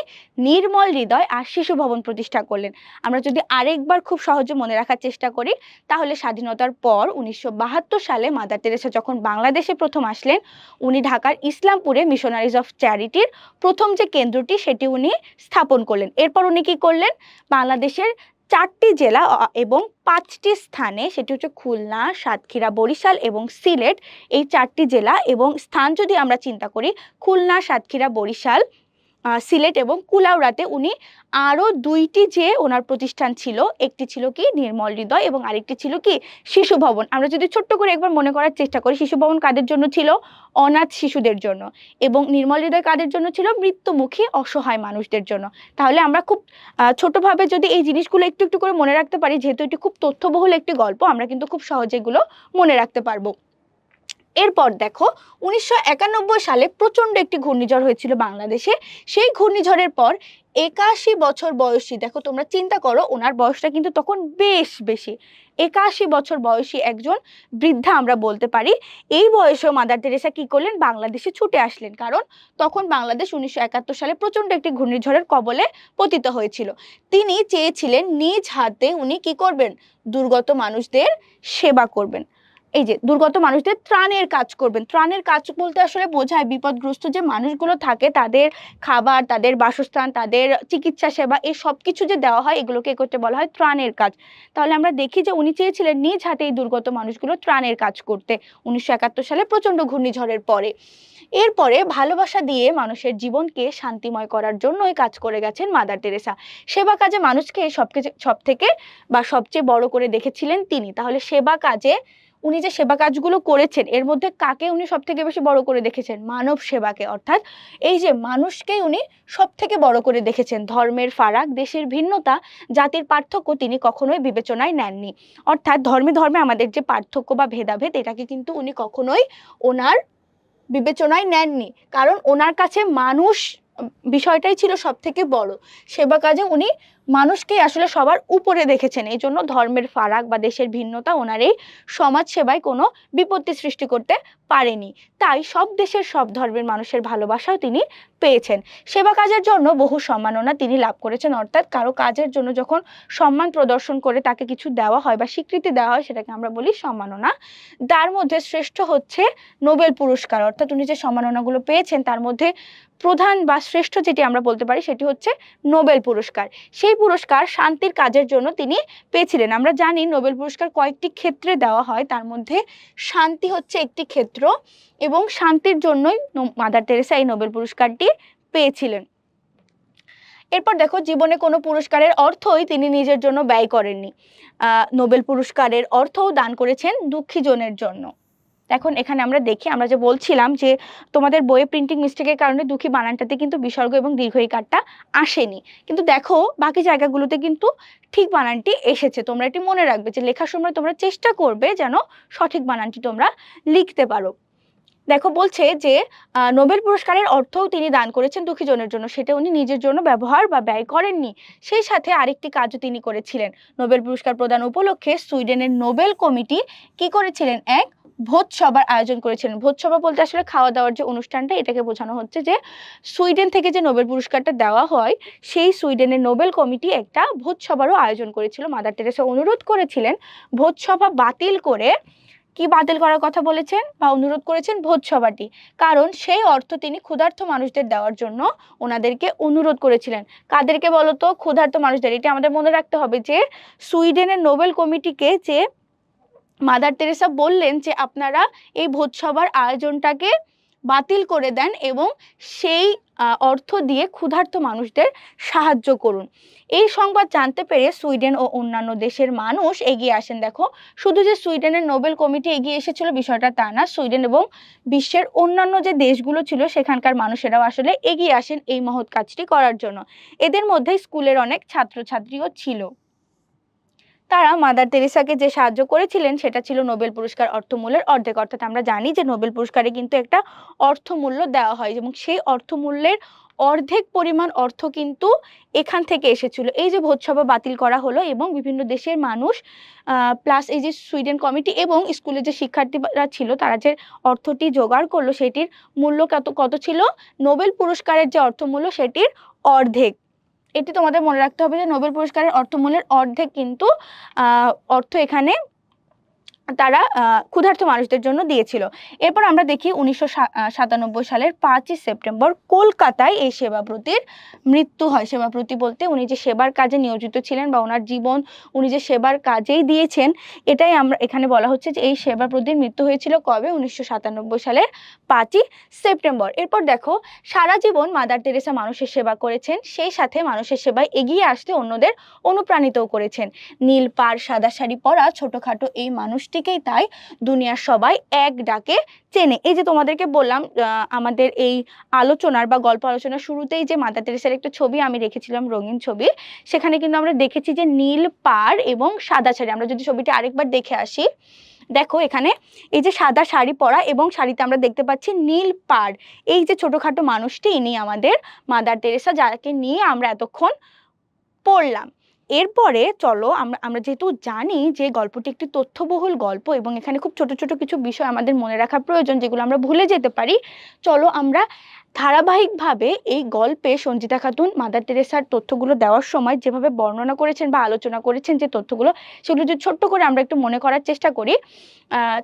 নির্মল হৃদয় আর শিশু ভবন প্রতিষ্ঠা করলেন। আমরা যদি আরেকবার খুব সহজে মনে রাখার চেষ্টা করি তাহলে স্বাধীনতার পর 1972 সালে মাদার তেরেসা যখন বাংলাদেশে প্রথম আসলেন, উনি ঢাকার ইসলামপুরে মিশনারিজ অফ চ্যারিটির প্রথম যে কেন্দ্রটি সেটি উনি স্থাপন করলেন। এরপর উনি কি করলেন? বাংলাদেশের 4টি জেলা এবং 5টি স্থানে, সেটি হচ্ছে খুলনা, সাতক্ষীরা, বরিশাল এবং সিলেট, এই 4টি জেলা এবং স্থান যদি আমরা চিন্তা করি, খুলনা, সাতক্ষীরা, বরিশাল, সিলেট এবং কুলাউড়াতে উনি আরও 2টি যে ওনার প্রতিষ্ঠান ছিল, একটি ছিল কি? নির্মল হৃদয়, এবং আরেকটি ছিল কি? শিশু ভবন। আমরা যদি ছোট্ট করে একবার মনে করার চেষ্টা করি, শিশু ভবন কাদের জন্য ছিল? অনাথ শিশুদের জন্য। এবং নির্মল হৃদয় কাদের জন্য ছিল? মৃত্যুমুখী অসহায় মানুষদের জন্য। তাহলে আমরা খুব ছোটভাবে যদি এই জিনিসগুলো একটু একটু করে মনে রাখতে পারি, যেহেতু এটি খুব তথ্যবহুল একটি গল্প, আমরা কিন্তু খুব সহজে এগুলো মনে রাখতে পারবো। এরপর দেখো 1991 সালে প্রচন্ড একটি ঘূর্ণিঝড় হয়েছিল বাংলাদেশে। সেই ঘূর্ণিঝড়ের পর 81 বছর বয়সী, দেখো তোমরা চিন্তা করো ওনার বয়সটা কিন্তু তখন বেশ বেশি, 81 বছর বয়সী একজন বৃদ্ধা আমরা বলতে পারি। এই বয়সেও মাদার তেরেসা কি করলেন? বাংলাদেশে ছুটে আসলেন, কারণ তখন বাংলাদেশ 1971 সালে প্রচন্ড একটি ঘূর্ণিঝড়ের কবলে পতিত হয়েছিল। তিনি চেয়েছিলেন নিজ হাতে উনি কি করবেন? দুর্গত মানুষদের সেবা করবেন। এই যে দুর্গত মানুষদের ত্রাণের কাজ করবেন। ত্রাণের কাজ বলতে আসলে বোঝায় বিপদগ্রস্ত যে মানুষগুলো থাকে তাদের খাবার, তাদের বাসস্থান, তাদের চিকিৎসা সেবা, এই সব কিছু যে দেওয়া হয় এগুলোকে করতে বলা হয় ত্রাণের কাজ। তাহলে আমরা দেখি যে উনি চেয়েছিলেন নিজ হাতে এই দুর্গত মানুষগুলো ত্রাণের কাজ করতে 1971 সালে প্রচন্ড ঘূর্ণিঝড়ের পরে। এরপরে ভালোবাসা দিয়ে মানুষের জীবনকে শান্তিময় করার জন্যই কাজ করে গেছেন মাদার তেরেসা। সেবা কাজে মানুষকে সব থেকে বা সবচেয়ে বড় করে দেখেছিলেন তিনি। তাহলে সেবা কাজে উনি যে সেবা কাজগুলো করেছেন এর মধ্যে কাকে উনি সব থেকে বেশি বড় করে দেখেছেন? মানব সেবাকে। অর্থাৎ এই যে মানুষকেই উনি সব থেকে বড় করে দেখেছেন। ধর্মের ফারাক, দেশের ভিন্নতা, জাতির পার্থক্য তিনি কখনোই বিবেচনায় নেননি। অর্থাৎ ধর্মে ধর্মে আমাদের যে পার্থক্য বা ভেদাভেদ এটাকে কিন্তু উনি কখনোই ওনার বিবেচনায় নেননি, কারণ ওনার কাছে মানুষ বিষয়টাই ছিল সব থেকে বড়। সেবা কাজে উনি মানুষকে আসলে সবার উপরে দেখেছেন, এই জন্য ধর্মের ফারাক বা দেশের ভিন্নতা ওনার এই সমাজ সেবায় কোনো বিপত্তি সৃষ্টি করতে পারেনি। তাই সব দেশের সব ধর্মের মানুষের ভালোবাসাও তিনি পেয়েছেন। সেবা কাজের জন্য বহু সম্মাননা তিনি লাভ করেছেন, অর্থাৎ কারো কাজের জন্য যখন সম্মান প্রদর্শন করে তাকে কিছু দেওয়া হয় বা স্বীকৃতি দেওয়া হয় সেটাকে আমরা বলি সম্মাননা। তার মধ্যে শ্রেষ্ঠ হচ্ছে নোবেল পুরস্কার, অর্থাৎ উনি যে সম্মাননাগুলো পেয়েছেন তার মধ্যে প্রধান বা শ্রেষ্ঠ যেটি আমরা বলতে পারি সেটি হচ্ছে নোবেল পুরস্কার। সেই পুরস্কার শান্তির কাজের জন্য তিনি পেয়েছিলেন। আমরা জানি নোবেল পুরস্কার কয়েকটি ক্ষেত্রে দেওয়া হয়, তার মধ্যে শান্তি হচ্ছে একটি ক্ষেত্র, এবং শান্তির জন্যই মাদার তেরেসা এই নোবেল পুরস্কারটি পেয়েছিলেন। এরপর দেখো, জীবনে কোনো পুরস্কারের অর্থই তিনি নিজের জন্য ব্যয় করেননি। নোবেল পুরস্কারের অর্থও দান করেছেন দুঃখীজনের জন্য। এখন এখানে আমরা দেখি, আমরা যে বলছিলাম যে তোমাদের বইয়ে প্রিন্টিং মিস্টেকের কারণে দুঃখী বানানটাতে কিন্তু বিসর্গ এবং দীর্ঘ ইকারটা আসেনি, কিন্তু দেখো বাকি জায়গাগুলোতে কিন্তু ঠিক বানানটি এসেছে। তোমরা এটি মনে রাখবে যে লেখার সময় তোমরা চেষ্টা করবে যেন সঠিক বানানটি তোমরা লিখতে পারো। দেখো বলছে যে নোবেল পুরস্কারের অর্থও তিনি দান করেছেন দুঃখীজনের জন্য, সেটা উনি নিজের জন্য ব্যবহার বা ব্যয় করেননি। সেই সাথে আরেকটি কাজও তিনি করেছিলেন। নোবেল পুরস্কার প্রদান উপলক্ষে সুইডেনের নোবেল কমিটি কি করেছিলেন, এক ভোজসভার আয়োজন করেছিলেন। ভোজসভা বলতে আসলে খাওয়া দাওয়ার যে অনুষ্ঠানটা, এটাকে বোঝানো হচ্ছে যে সুইডেন থেকে যে নোবেল পুরস্কারটা দেওয়া হয় সেই সুইডেনের নোবেল কমিটি একটা ভোজসভারও আয়োজন করেছিল। মাদার তেরেসা অনুরোধ করেছিলেন ভোজসভা বাতিল করে, কি বাতিল করার কথা বলেছেন বা অনুরোধ করেছেন, ভোজসভাটি, কারণ সেই অর্থ তিনি ক্ষুধার্ত মানুষদের দেওয়ার জন্য ওনাদেরকে অনুরোধ করেছিলেন। কাদেরকে বলতো, ক্ষুধার্ত মানুষদের। এটা আমাদের মনে রাখতে হবে যে সুইডেনের নোবেল কমিটিকে যে মাদার তেরেসা বললেন যে আপনারা এই ভোজসভার আয়োজনটাকে বাতিল করে দেন এবং সেই অর্থ দিয়ে ক্ষুধার্ত মানুষদের সাহায্য করুন। এই সংবাদ জানতে পেরে সুইডেন ও অন্যান্য দেশের মানুষ এগিয়ে আসেন। দেখো, শুধু যে সুইডেনের নোবেল কমিটি এগিয়ে এসেছিল বিষয়টা তা না, সুইডেন এবং বিশ্বের অন্যান্য যে দেশগুলো ছিল সেখানকার মানুষেরাও আসলে এগিয়ে আসেন এই মহৎ কাজটি করার জন্য। এদের মধ্যে স্কুলের অনেক ছাত্রছাত্রীও ছিল। তারা মাদার তেরেসাকে যে সাহায্য করেছিলেন সেটা ছিল নোবেল পুরস্কার অর্থমূল্যের অর্ধেক। অর্থাৎ আমরা জানি যে নোবেল পুরস্কারে কিন্তু একটা অর্থমূল্য দেওয়া হয় এবং সেই অর্থমূল্যের অর্ধেক পরিমাণ অর্থ কিন্তু এখান থেকে এসেছিল। এই যে ভোজসভা বাতিল করা হলো এবং বিভিন্ন দেশের মানুষ প্লাস এই যে সুইডেন কমিটি এবং স্কুলের যে শিক্ষার্থীরা ছিল তারা যে অর্থটি জোগাড় করলো সেটির মূল্য কত ছিল, নোবেল পুরস্কারের যে অর্থমূল্য সেটির অর্ধেক। এটি তোমাদের মনে রাখতে হবে যে নোবেল পুরস্কারের অর্থমূল্যের অর্ধেক কিন্তু অর্থ এখানে তারা ক্ষুধার্ত মানুষদের জন্য দিয়েছিল। এরপর আমরা দেখি 1997 সালের 5ই সেপ্টেম্বর কলকাতায় এই সেবাব্রতীর মৃত্যু হয়। সেবাব্রতী বলতে উনি যে সেবার কাজে নিয়োজিত ছিলেন বা ওনার জীবন উনি যে সেবার কাজেই দিয়েছেন, এটাই আমরা এখানে বলা হচ্ছে যে এই সেবাব্রতীর মৃত্যু হয়েছিল কবে, 1997 সালের 5ই সেপ্টেম্বর। এরপর দেখো, সারা জীবন মাদার তেরেসা মানুষের সেবা করেছেন, সেই সাথে মানুষের সেবায় এগিয়ে আসতে অন্যদের অনুপ্রাণিতও করেছেন। নীল পাড় সাদা শাড়ি পরা ছোটখাটো এই মানুষটিকেই তাই দুনিয়ার সবাই এক ডাকে চেনে। এই যে তোমাদেরকে বললাম আমাদের এই আলোচনার বা গল্প আলোচনার শুরুতেই যে মাদার তেরেসার একটা ছবি আমি রেখেছিলাম, রঙিন ছবি, সেখানে কিন্তু আমরা দেখেছি যে নীল পাড় এবং সাদা শাড়ি। আমরা যদি ছবিটি আরেকবার দেখে আসি, দেখো এখানে এই যে সাদা শাড়ি পরা এবং শাড়িতে আমরা দেখতে পাচ্ছি নীল পাড়, এই যে ছোটখাটো মানুষটি ইনি আমাদের মাদার তেরেসা, যাকে নিয়ে আমরা এতক্ষণ পড়লাম। এরপরে চলো আমরা যেহেতু জানি যে গল্পটি একটি তথ্যবহুল গল্প এবং এখানে খুব ছোট ছোট কিছু বিষয় আমাদের মনে রাখা প্রয়োজন যেগুলো আমরা ভুলে যেতে পারি, চলো আমরা ধারাবাহিকভাবে এই গল্পে সঞ্জিতা খাতুন মাদার তেরেসার তথ্যগুলো দেওয়ার সময় যেভাবে বর্ণনা করেছেন বা আলোচনা করেছেন যে তথ্যগুলো, সেগুলো যদি ছোট্ট করে আমরা একটু মনে করার চেষ্টা করি।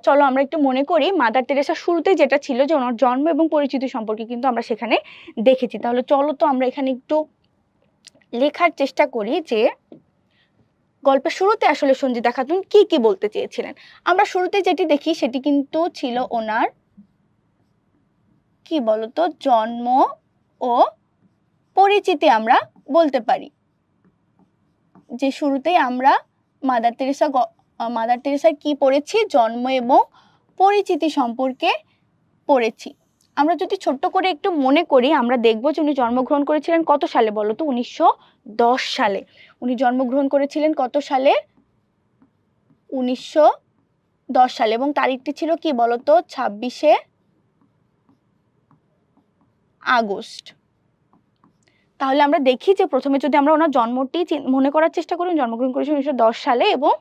চলো আমরা একটু মনে করি মাদার তেরেসা শুরুতে যেটা ছিল যে ওনার জন্ম এবং পরিচিতি সম্পর্কে কিন্তু আমরা সেখানে দেখেছি। তাহলে চলো তো আমরা এখানে একটু লেখার চেষ্টা করি যে গল্পের শুরুতে আসলে সঞ্জিতা খাতুন কি কি বলতে চেয়েছিলেন। আমরা শুরুতে যেটি দেখি সেটি কিন্তু ছিল ওনার কি বলতো জন্ম ও পরিচিতি। আমরা বলতে পারি যে শুরুতেই আমরা মাদার তেরেসার কি পড়েছি, জন্ম এবং পরিচিতি সম্পর্কে পড়েছি। আমরা যদি ছোট্ট করে একটু মনে করি আমরা দেখবো যে উনি জন্মগ্রহণ করেছিলেন কত সালে বলো তো, 1910 সালে। উনি জন্মগ্রহণ করেছিলেন কত সালে, 1910 সালে, এবং তারিখটি ছিল কি বলতো 26শে আগস্ট। তাহলে আমরা দেখি যে প্রথমে যদি আমরা ওনার জন্মটি মনে করার চেষ্টা করি, জন্মগ্রহণ করেছিলেন 1910 সালে এবং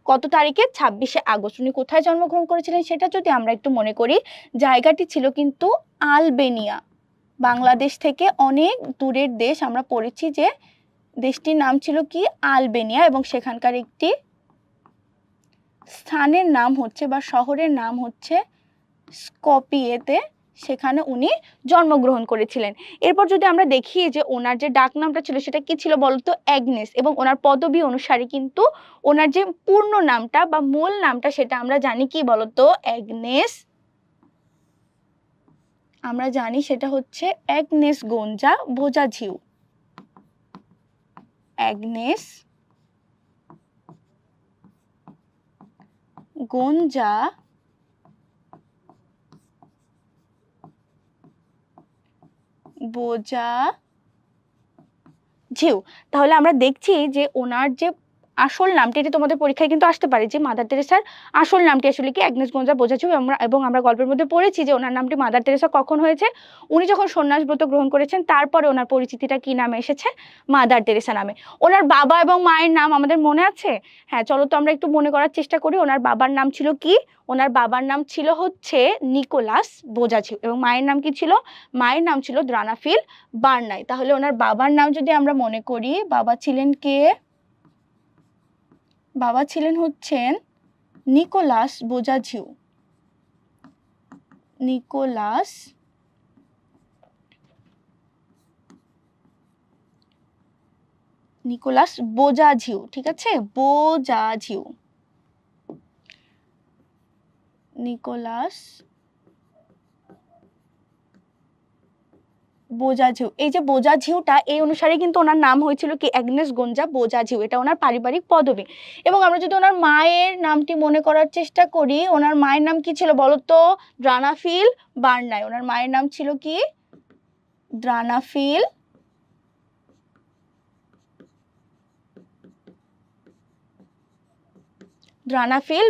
কত তারিখে? 26শে আগস্ট। উনি কোথায় জন্মগ্রহণ করেছিলেন সেটা যদি আমরা একটু মনে করি, জায়গাটি ছিল কিন্তু আলবেনিয়া। বাংলাদেশ থেকে অনেক দূরের দেশ, আমরা পড়েছি যে দেশটির নাম ছিল কি? আলবেনিয়া, এবং সেখানকার একটি স্থানের নাম হচ্ছে বা শহরের নাম হচ্ছে স্কপিয়েতে, সেখানে উনি জন্মগ্রহণ করেছিলেন। এরপর যদি আমরা দেখি যে ওনার যে ডাক নামটা ছিল সেটা কি ছিল বলতো? অ্যাগনেস। এবং ওনার পদবী অনুসারে কিন্তু ওনার যে পূর্ণ নামটা বা মূল নামটা সেটা আমরা জানি কি বলতো? অ্যাগনেস। আমরা জানি সেটা হচ্ছে অ্যাগনেস গঞ্জা বোজাঝিউ। অ্যাগনেস গঞ্জা বোজাঝিউ। তাহলে আমরা দেখছি যে ওনার যে আসল নামটি, এটি তোমাদের পরীক্ষায় কিন্তু আসতে পারে, যে মাদার তেরেসার আসল নামটি আসলে কি? অ্যাগনেস গঞ্জা বোজাঝিউ। এবং আমরা গল্পের মধ্যে পড়েছি যে ওনার নামটি মাদার তেরেসা কখন হয়েছে? উনি যখন সন্ন্যাস ব্রত গ্রহণ করেছেন, তারপরে ওনার পরিচিতিটা কি নামে এসেছে? মাদার তেরেসা নামে। ওনার বাবা এবং মায়ের নাম আমাদের মনে আছে? হ্যাঁ, চলো তো আমরা একটু মনে করার চেষ্টা করি। ওনার বাবার নাম ছিল কি? ওনার বাবার নাম ছিল হচ্ছে নিকোলাস বোজাঝিউ, এবং মায়ের নাম কি ছিল? মায়ের নাম ছিল দ্রানাফিল বার্নাই। তাহলে ওনার বাবার নাম যদি আমরা মনে করি, বাবা ছিলেন কে? বাবা ছিলেন হচ্ছেন নিকোলাস বোজাঝিউ। নিকোলাস বোজাঝিউ, ঠিক আছে? বোজাঝিউ, নিকোলাস বোজাঝিউ। এই যে বোজাঝিউটা, এই অনুসারে কিন্তু ওনার নাম হয়েছিল কি? অ্যাগনেস গঞ্জা বোজাঝিউ। এটা ওনার পারিবারিক পদবী। এবং আমরা যদি ওনার মায়ের নামটি মনে করার চেষ্টা করি, ওনার মায়ের নাম কি ছিল বলতো? দ্রানাফিল বার্নাই। ওনার মায়ের নাম ছিল কি? দ্রানাফিল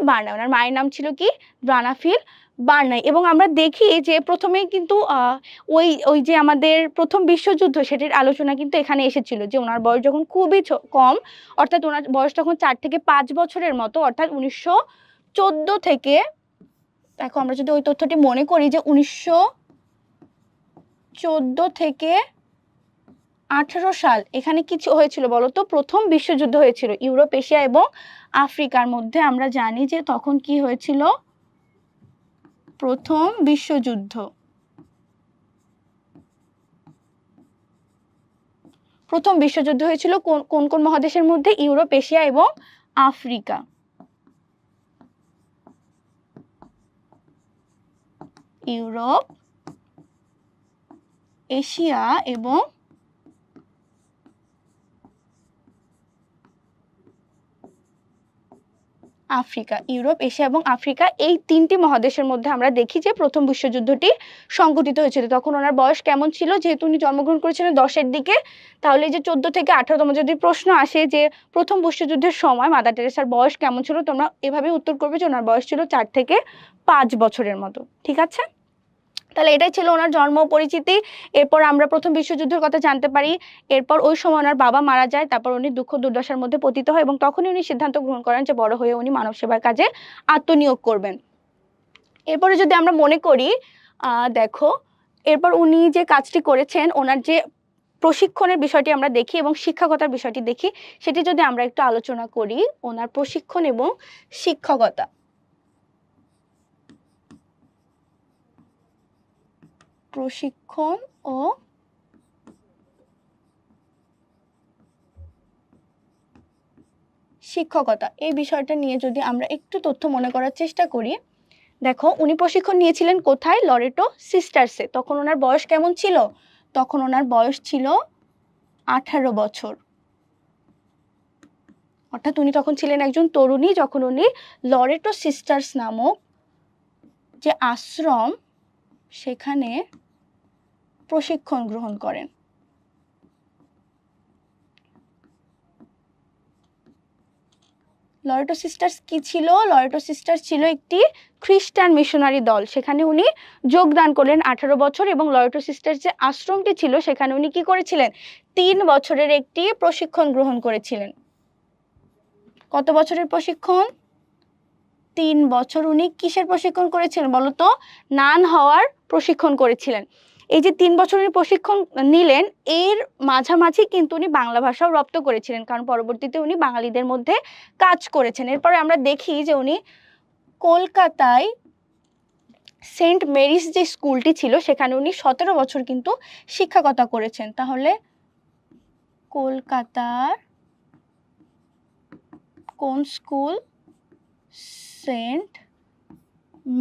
বার্নাই। ওনার মায়ের নাম ছিল কি? দ্রানাফিল বার্নাই। এবং আমরা দেখি যে প্রথমেই কিন্তু ওই ওই যে আমাদের প্রথম বিশ্বযুদ্ধ, সেটির আলোচনা কিন্তু এখানে এসেছিল, যে ওনার বয়স যখন খুবই কম, অর্থাৎ ওনার বয়স তখন 4 থেকে 5 বছরের মতো, অর্থাৎ 1914 থেকে, দেখো আমরা যদি ওই তথ্যটি মনে করি যে 1914 থেকে 18 সাল, এখানে কিছু হয়েছিল বলতো? প্রথম বিশ্বযুদ্ধ হয়েছিল ইউরোপ, এশিয়া এবং আফ্রিকার মধ্যে। আমরা জানি যে তখন কি হয়েছিল? প্রথম বিশ্বযুদ্ধ। প্রথম বিশ্বযুদ্ধ হয়েছিল কোন কোন মহাদেশের মধ্যে? ইউরোপ, এশিয়া এবং আফ্রিকা। ইউরোপ, এশিয়া এবং আফ্রিকা। ইউরোপ, এশিয়া এবং আফ্রিকা, এই 3টি মহাদেশের মধ্যে আমরা দেখি যে প্রথম বিশ্বযুদ্ধটি সংঘটিত হয়েছিল। তখন ওনার বয়স কেমন ছিল? যেহেতু উনি জন্মগ্রহণ করেছিলেন 10-এর দিকে, তাহলে এই যে 14 থেকে 18, তোমার যদি প্রশ্ন আসে যে প্রথম বিশ্বযুদ্ধের সময় মাদার তেরেসার বয়স কেমন ছিল, তোমরা এভাবে উত্তর করবে যে ওনার বয়স ছিল 4 থেকে 5 বছরের মতো, ঠিক আছে? তাহলে এটাই ছিল ওনার জন্ম পরিচিতি। এরপর আমরা প্রথম বিশ্বযুদ্ধের কথা জানতে পারি। এরপর ওই সময় ওনার বাবা মারা যায়, তারপর উনি দুঃখ দুর্দশার মধ্যে পতিত হয়, এবং তখনই উনি সিদ্ধান্ত গ্রহণ করেন যে বড় হয়ে উনি মানব সেবার কাজে আত্মনিয়োগ করবেন। এরপরে যদি আমরা মনে করি, দেখো এরপর উনি যে কাজটি করেছেন, ওনার যে প্রশিক্ষণের বিষয়টি আমরা দেখি এবং শিক্ষকতার বিষয়টি দেখি, সেটি যদি আমরা একটু আলোচনা করি। ওনার প্রশিক্ষণ এবং শিক্ষকতা। প্রশিক্ষণ ও শিক্ষকতা, এই বিষয়টা নিয়ে যদি আমরা একটু তথ্য মনে করার চেষ্টা করি, দেখো উনি প্রশিক্ষণ নিয়েছিলেন কোথায়? লরেটো সিস্টার্সে। তখন ওনার বয়স কেমন ছিল? তখন ওনার বয়স ছিল 18 বছর। অর্থাৎ উনি তখন ছিলেন একজন তরুণী, যখন উনি লরেটো সিস্টার্স নামক যে আশ্রম, সেখানে প্রশিক্ষণ গ্রহণ করেন। লরেটো সিস্টার্স কি ছিল? লরেটো সিস্টার্স ছিল একটি খ্রিস্টান মিশনারি দল। সেখানে উনি যোগদান করলেন 18 বছর, এবং লরেটো সিস্টার্স যে আশ্রমটি ছিল সেখানে উনি কি করেছিলেন? 3 বছরের একটি প্রশিক্ষণ গ্রহণ করেছিলেন। কত বছরের প্রশিক্ষণ? 3 বছর উনি কিসের প্রশিক্ষণ করেছিলেন বলো তো? নান হওয়ার প্রশিক্ষণ করেছিলেন। এই যে 3 বছরের প্রশিক্ষণ নিলেন, এর মাঝামাঝি কিন্তু উনি বাংলা ভাষাও রপ্ত করেছিলেন, কারণ পরবর্তীতে উনি বাঙালিদের মধ্যে কাজ করেছেন। এরপরে আমরা দেখি যে উনি কলকাতায় সেন্ট মেরিস যে স্কুলটি ছিল সেখানে উনি 17 বছর কিন্তু শিক্ষকতা করেছেন। তাহলে কলকাতার কোন স্কুল? সেন্ট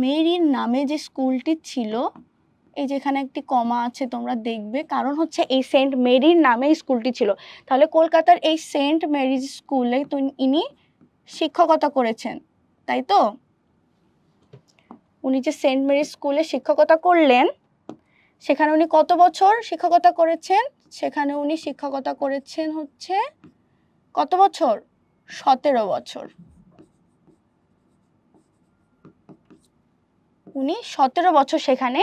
মেরির নামে যে স্কুলটি ছিল, এই যেখানে একটি কমা আছে তোমরা দেখবে, কারণ হচ্ছে এই সেন্ট মেরির নামে স্কুলটি ছিল। তাহলে কলকাতার এই সেন্ট মেরিজ স্কুলে ইনি শিক্ষকতা করেছেন, তাই তো? উনি যে সেন্ট মেরিজ স্কুলে শিক্ষকতা করলেন সেখানে উনি কত বছর শিক্ষকতা করেছেন? সেখানে উনি শিক্ষকতা করেছেন হচ্ছে কত বছর? 17 বছর। উনি 17 বছর সেখানে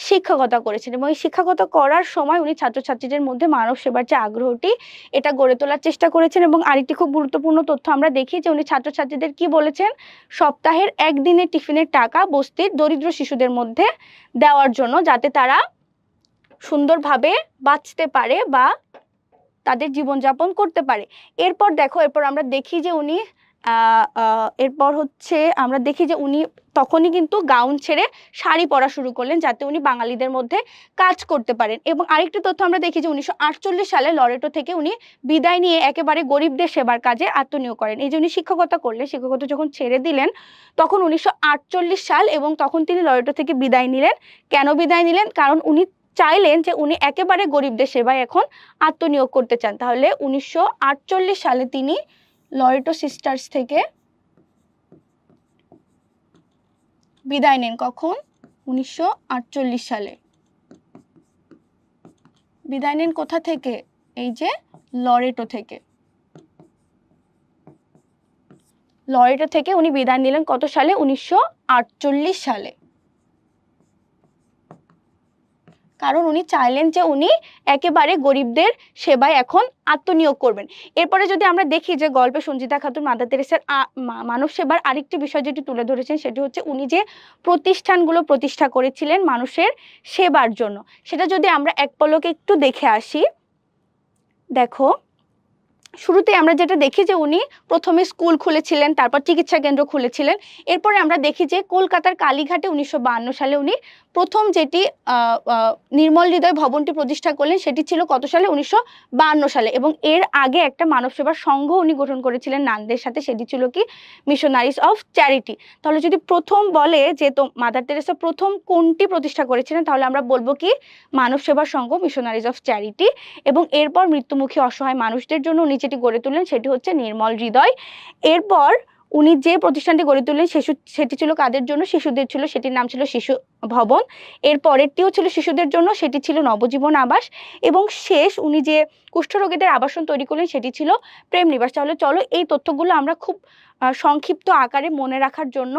শিক্ষকতা করেছেন, এবং এই শিক্ষকতা করার সময় উনি ছাত্রছাত্রীদের মধ্যে মানব সেবার যে আগ্রহটি এটা গড়ে তোলার চেষ্টা করেছেন। এবং আরেকটি খুব গুরুত্বপূর্ণ তথ্য আমরা দেখি যে উনি ছাত্রছাত্রীদের কি বলেছেন? সপ্তাহের একদিনের টিফিনের টাকা বস্তির দরিদ্র শিশুদের মধ্যে দেওয়ার জন্য, যাতে তারা সুন্দরভাবে বাঁচতে পারে বা তাদের জীবনযাপন করতে পারে। এরপর দেখো, এরপর আমরা দেখি যে উনি এরপর হচ্ছে আমরা দেখি যে উনি তখনই কিন্তু গাউন ছেড়ে শাড়ি পরা শুরু করলেন, যাতে উনি বাঙালিদের মধ্যে কাজ করতে পারেন। এবং আরেকটি তথ্য আমরা দেখি যে 1948 সালে লরেটো থেকে উনি বিদায় নিয়ে একেবারে গরিবদের সেবার কাজে আত্মনিয়োগ করেন। এই যে উনি শিক্ষকতা করলেন, শিক্ষকতা যখন ছেড়ে দিলেন তখন 1948 সাল, এবং তখন তিনি লরেটো থেকে বিদায় নিলেন। কেন বিদায় নিলেন? কারণ উনি চাইলেন যে উনি একেবারে গরিবদের সেবায় এখন আত্মনিয়োগ করতে চান। তাহলে 1948 সালে তিনি লরেটো সিস্টার্স থেকে বিদায় নেন। কখন? 1948 সালে। বিদায় নেন কোথা থেকে? এই যে লরেটো থেকে। লরেটো থেকে উনি বিদায় নিলেন কত সালে? 1948 সালে। কারণ উনি চাইলেন যে উনি একেবারে গরিবদের সেবায় এখন আত্মনিয়োগ করবেন। এরপরে যদি আমরা দেখি যে গল্পে সঞ্জিতা খাতুন মাদার তেরেসার মানব সেবার আরেকটি বিষয় যেটি তুলে ধরেছেন সেটি হচ্ছে উনি যে প্রতিষ্ঠানগুলো প্রতিষ্ঠা করেছিলেন মানুষের সেবার জন্য, সেটা যদি আমরা এক পলকে একটু দেখে আসি। দেখো, শুরুতে আমরা যেটা দেখি যে উনি প্রথমে স্কুল খুলেছিলেন, তারপর চিকিৎসা কেন্দ্র খুলেছিলেন। এরপরে আমরা দেখি যে কলকাতার কালীঘাটে 1952 সালে উনি প্রথম যেটি নির্মল হৃদয় ভবনটি প্রতিষ্ঠা করলেন সেটি ছিল কত সালে? 1952 সালে। এবং এর আগে একটা মানব সেবার সংঘ উনি গঠন করেছিলেন নানদের সাথে, সেটি ছিল কি? Missionaries of charity. তাহলে যদি প্রথম বলে যে তো মাদার তেরেসা প্রথম কোনটি প্রতিষ্ঠা করেছিলেন, তাহলে আমরা বলবো কি? মানব সেবার সংঘ, মিশনারিজ অফ চ্যারিটি। এবং এরপর মৃত্যুমুখী অসহায় মানুষদের জন্য উনি যেটি গড়ে তুললেন সেটি হচ্ছে নির্মল হৃদয়। এরপর উনি যে প্রতিষ্ঠানটি গড়ে তুললেন সেটি ছিল কাদের জন্য? শিশুদের ছিল, সেটির নাম ছিল শিশু ভবন। এর পরেরটিও ছিল শিশুদের জন্য, সেটি ছিল নবজীবন আবাস। এবং শেষ উনি যে কুষ্ঠরোগীদের আবাসন তৈরি করলেন সেটি ছিল প্রেম নিবাস। তাহলে চলো এই তথ্যগুলো আমরা খুব সংক্ষিপ্ত আকারে মনে রাখার জন্য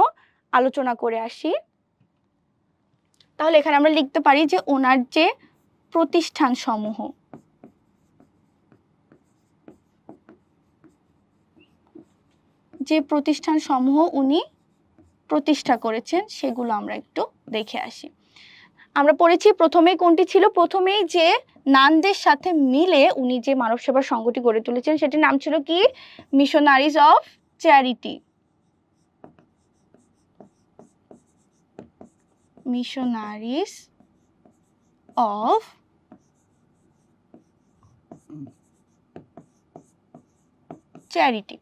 আলোচনা করে আসি। তাহলে এখানে আমরা লিখতে পারি যে ওনার যে প্রতিষ্ঠান সমূহ, যে প্রতিষ্ঠান সমূহ উনি প্রতিষ্ঠা করেছেন সেগুলো আমরা একটু দেখে আসি। আমরা পড়েছি প্রথমেই কোনটি ছিল? প্রথমেই যে নানদের সাথে মিলে উনি যে মানব সেবার সংঘটি গড়ে তুলেছেন সেটির নাম ছিল কি? Missionaries of charity. Missionaries of charity.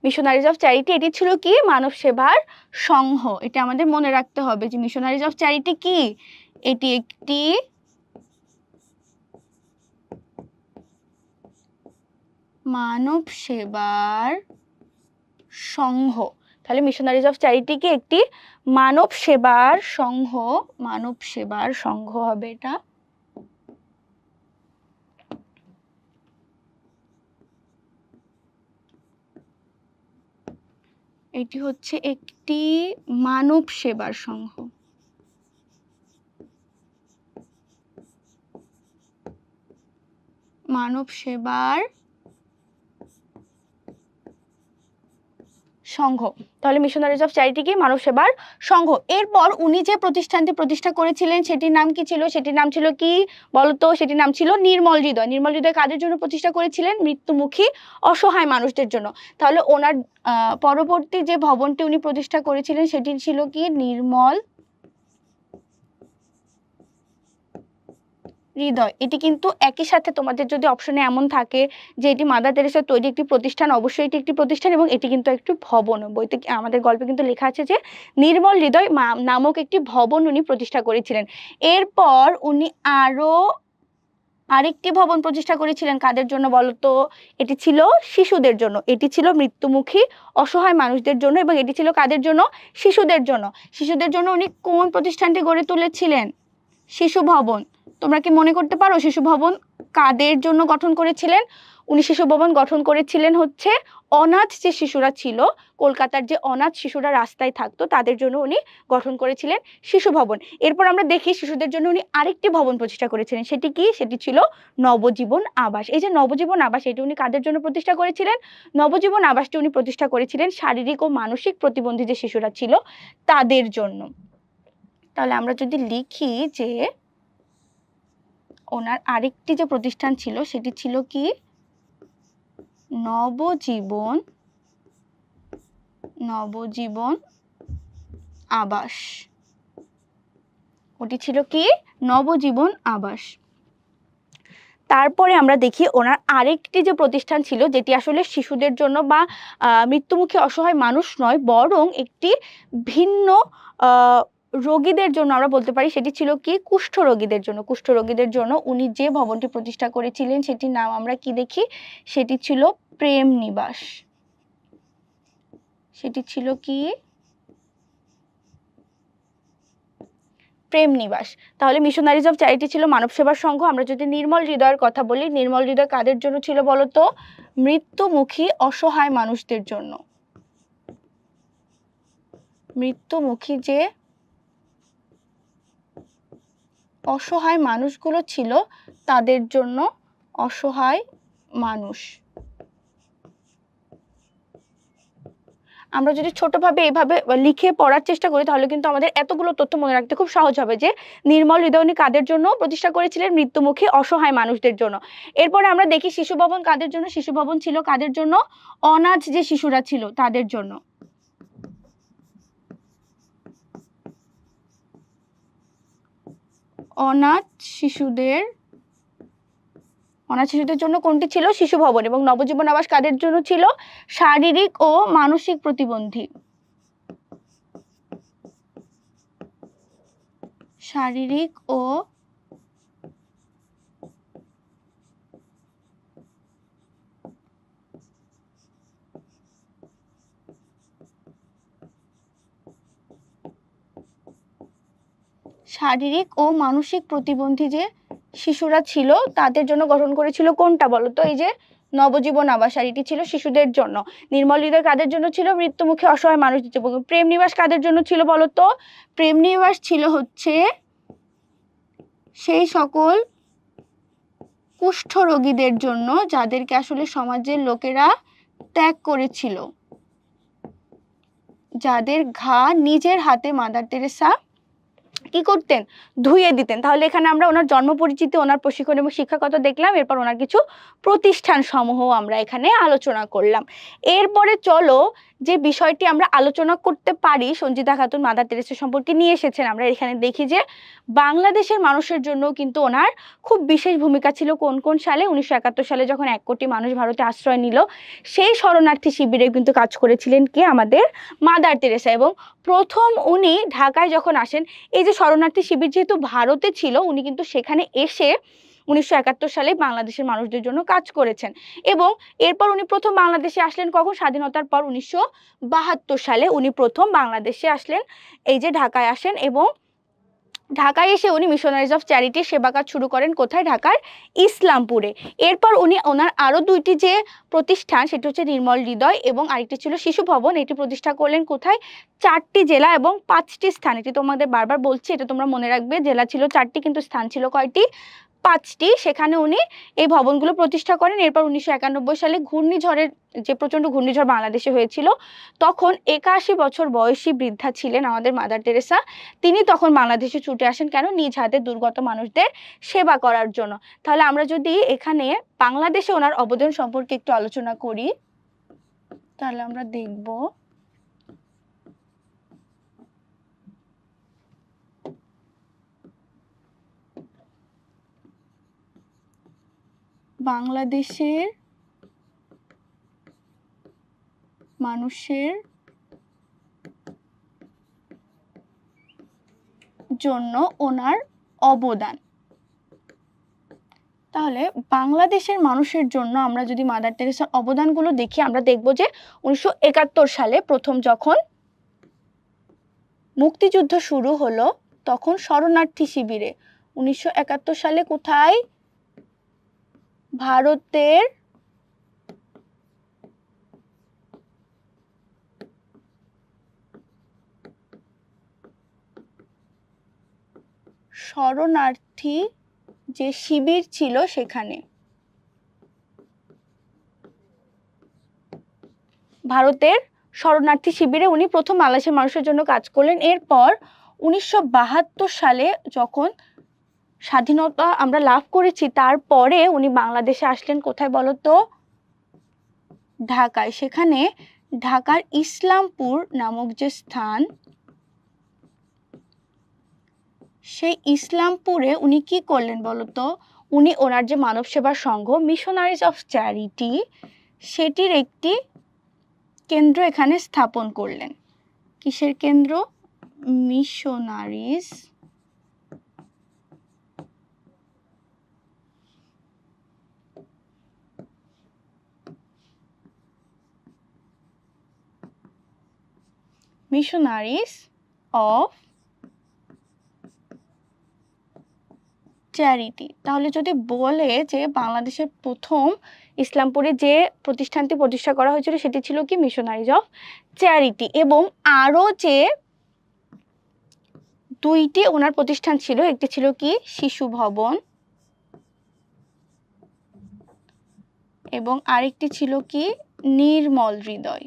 Missionaries of charity এটি ছিল কি? মানব সেবার সংঘ। এটা আমাদের মনে রাখতে হবে যে মিশনারিজ অফ চ্যারিটি কি? এটি একটি মানব সেবার সংঘ। তাহলে মিশনারিজ অফ চ্যারিটি কি? একটি মানব সেবার সংঘ। মানব সেবার সংঘ হবে এটা। এটি হচ্ছে একটি মানব সেবার সংঘ। মানব সেবার সংঘ। তাহলে মিশনারিজ অফ চ্যারিটি কি? মানব সেবার সংঘ। এরপর উনি যে প্রতিষ্ঠানটি প্রতিষ্ঠা করেছিলেন সেটির নাম কি ছিল? সেটির নাম ছিল কি বলতো? সেটির নাম ছিল নির্মল হৃদয়। নির্মল হৃদয় কাদের জন্য প্রতিষ্ঠা করেছিলেন? মৃত্যুমুখী অসহায় মানুষদের জন্য। তাহলে ওনার পরবর্তী যে ভবনটি উনি প্রতিষ্ঠা করেছিলেন সেটি ছিল কি? নির্মল হৃদয়। এটি কিন্তু একই সাথে তোমাদের যদি অপশনে এমন থাকে যে এটি মাদার তেরেসার তৈরি একটি প্রতিষ্ঠান, অবশ্যই এটি একটি প্রতিষ্ঠান এবং এটি কিন্তু একটি ভবন। বইতে আমাদের গল্পে কিন্তু লেখা আছে যে নির্মল হৃদয় নামক একটি ভবন উনি প্রতিষ্ঠা করেছিলেন। এরপর উনি আরেকটি ভবন প্রতিষ্ঠা করেছিলেন কাদের জন্য বলতো? এটি ছিল শিশুদের জন্য। এটি ছিল মৃত্যুমুখী অসহায় মানুষদের জন্য এবং এটি ছিল কাদের জন্য? শিশুদের জন্য। শিশুদের জন্য উনি কোন প্রতিষ্ঠানটি গড়ে তুলেছিলেন? শিশু ভবন। তোমরা কি মনে করতে পারো শিশু ভবন কাদের জন্য গঠন করেছিলেন? উনি শিশু ভবন গঠন করেছিলেন হচ্ছে অনাথ যে শিশুরা ছিল, কলকাতার যে অনাথ শিশুরা রাস্তায় থাকতো তাদের জন্য উনি গঠন করেছিলেন শিশু ভবন। এরপর আমরা দেখি শিশুদের জন্য উনি আরেকটি ভবন প্রতিষ্ঠা করেছিলেন। সেটি কি? সেটি ছিল নবজীবন আবাস। এই যে নবজীবন আবাস, এটি উনি কাদের জন্য প্রতিষ্ঠা করেছিলেন? নবজীবন আবাসটি উনি প্রতিষ্ঠা করেছিলেন শারীরিক ও মানসিক প্রতিবন্ধী যে শিশুরা ছিল তাদের জন্য। তাহলে আমরা যদি লিখি যে ওনার আরেকটি যে প্রতিষ্ঠান ছিল সেটি ছিল কি? নবজীবন আবাস। ওটি ছিল কি? নবজীবন আবাস। তারপরে আমরা দেখি ওনার আরেকটি যে প্রতিষ্ঠান ছিল যেটি আসলে শিশুদের জন্য বা মৃত্যুমুখী অসহায় মানুষ নয়, বরং একটি ভিন্ন রোগীদের জন্য আমরা বলতে পারি, সেটি ছিল কি? কুষ্ঠ রোগীদের জন্য। কুষ্ঠ রোগীদের জন্য উনি যে ভবনটি প্রতিষ্ঠা করেছিলেন সেটির নাম আমরা কি দেখি? সেটি ছিল প্রেম নিবাস। সেটি ছিল কি? প্রেম নিবাস। তাহলে মিশনারিজ অফ চ্যারিটি ছিল মানব সেবার সংঘ। আমরা যদি নির্মল হৃদয়ের কথা বলি, নির্মল হৃদয় কাদের জন্য ছিল বলতো? মৃত্যুমুখী অসহায় মানুষদের জন্য। মৃত্যুমুখী যে অসহায় মানুষগুলো ছিল তাদের জন্য। অসহায় মানুষ। আমরা যদি ছোটভাবে এইভাবে লিখে পড়ার চেষ্টা করি তাহলে কিন্তু আমাদের এতগুলো তথ্য মনে রাখতে খুব সহজ হবে যে নির্মল হৃদয় উনি কাদের জন্য প্রতিষ্ঠা করেছিলেন? মৃত্যুমুখী অসহায় মানুষদের জন্য। এরপরে আমরা দেখি শিশু ভবন কাদের জন্য? শিশু ভবন ছিল কাদের জন্য? অনাথ যে শিশুরা ছিল তাদের জন্য। অনাথ শিশুদের জন্য কোনটি ছিল? শিশু ভবন। এবং নবজীবন আবাস কাদের জন্য ছিল? শারীরিক ও মানসিক প্রতিবন্ধী। শারীরিক ও মানসিক প্রতিবন্ধী যে শিশুরা ছিল তাদের জন্য গঠন করেছিল কোনটা বলতো? এই যে নবজীবন আবাস। আর এটি ছিল শিশুদের জন্য। নির্মল হৃদয় কাদের জন্য ছিল? মৃত্যুমুখী অসহায় মানুষদের জন্য। প্রেম নিবাস কাদের জন্য ছিল বলতো? প্রেম নিবাস ছিল হচ্ছে সেই সকল কুষ্ঠ রোগীদের জন্য যাদেরকে আসলে সমাজের লোকেরা ত্যাগ করেছিল, যাদের ঘা নিজের হাতে মাদার তেরেসা কি করতেন? ধুয়ে দিতেন। তাহলে এখানে আমরা ওনার জন্ম পরিচিতি, ওনার প্রশিক্ষণ এবং শিক্ষাগত দেখলাম। এরপর ওনার কিছু প্রতিষ্ঠান সমূহ আমরা এখানে আলোচনা করলাম। এরপরে চলো যে বিষয়টি আমরা আলোচনা করতে পারি, সঞ্জিতা খাতুন মাদার তেরেসা সম্পর্কে নিয়ে এসেছেন। আমরা এখানে দেখি যে বাংলাদেশের মানুষের জন্য কিন্তু ওনার খুব বিশেষ ভূমিকা ছিল। কোন কোন সালে? 1971 সালে যখন 1 কোটি মানুষ ভারতে আশ্রয় নিল, সেই শরণার্থী শিবিরে কিন্তু কাজ করেছিলেন কে? আমাদের মাদার তেরেসা। এবং প্রথম উনি ঢাকায় যখন আসেন, এই যে শরণার্থী শিবির যেহেতু ভারতে ছিল, উনি কিন্তু সেখানে এসে 1971 সালে বাংলাদেশের মানুষদের জন্য কাজ করেছেন। এবং এরপর উনি প্রথম বাংলাদেশে আসলেন কখন? স্বাধীনতার পর 1972 সালে উনি প্রথম বাংলাদেশে আসলেন, এই যে ঢাকায় আসেন। এবং ঢাকায় এসে উনি মিশনারিজ অফ চ্যারিটির সেবা কাজ শুরু করেন কোথায়? ঢাকার ইসলামপুরে। এরপর উনি ওনার আরও দুইটি যে প্রতিষ্ঠান, সেটি হচ্ছে নির্মল হৃদয় এবং আরেকটি ছিল শিশু ভবন, এটি প্রতিষ্ঠা করলেন কোথায়? 4টি জেলা এবং 5টি স্থান। এটি তোমাদের বারবার বলছি, এটা তোমরা মনে রাখবে। জেলা ছিল 4টি কিন্তু স্থান ছিল কয়টি? 5টি। সেখানে উনি এই ভবনগুলো প্রতিষ্ঠা করেন। এরপর 1991 সালে ঘূর্ণিঝড়ের যে প্রচণ্ড ঘূর্ণিঝড় বাংলাদেশে হয়েছিল, তখন 81 বছর বয়সী বৃদ্ধা ছিলেন আমাদের মাদার টেরেসা। তিনি তখন বাংলাদেশে ছুটে আসেন কেন? নিজ হাতে দুর্গত মানুষদের সেবা করার জন্য। তাহলে আমরা যদি এখানে বাংলাদেশে ওনার অবদান সম্পর্কে একটু আলোচনা করি, তাহলে আমরা দেখব বাংলাদেশের মানুষের জন্য ওনার অবদান। তাহলে বাংলাদেশের মানুষের জন্য আমরা যদি মাদার টেরেসার অবদানগুলো দেখি, আমরা দেখব যে 1971 সালে প্রথম যখন মুক্তিযুদ্ধ শুরু হলো, তখন শরণার্থী শিবিরে 1971 সালে কোথায়? ভারতের শরণার্থী যে শিবির ছিল সেখানে ভারতের শরণার্থী শিবিরে উনি প্রথম বাংলাদেশের মানুষের জন্য কাজ করলেন। এরপর 1972 সালে যখন স্বাধীনতা আমরা লাভ করেছি, তারপরে উনি বাংলাদেশে আসলেন কোথায় বলো তো? ঢাকায়। সেখানে ঢাকার ইসলামপুর নামক যে স্থান, সেই ইসলামপুরে উনি কি করলেন বলতো? উনি ওনার যে মানব সেবা সংঘ মিশনারিজ অফ চ্যারিটি, সেটির একটি কেন্দ্র এখানে স্থাপন করলেন। কিসের কেন্দ্র? Missionaries of charity. তাহলে যদি বলে যে বাংলাদেশের প্রথম ইসলামপুরে যে প্রতিষ্ঠানটি প্রতিষ্ঠা করা হয়েছিল সেটি ছিল কি? Missionaries of charity. এবং আরও যে দুইটি ওনার প্রতিষ্ঠান ছিল, একটি ছিল কি? শিশু ভবন, এবং আরেকটি ছিল কি? নির্মল হৃদয়।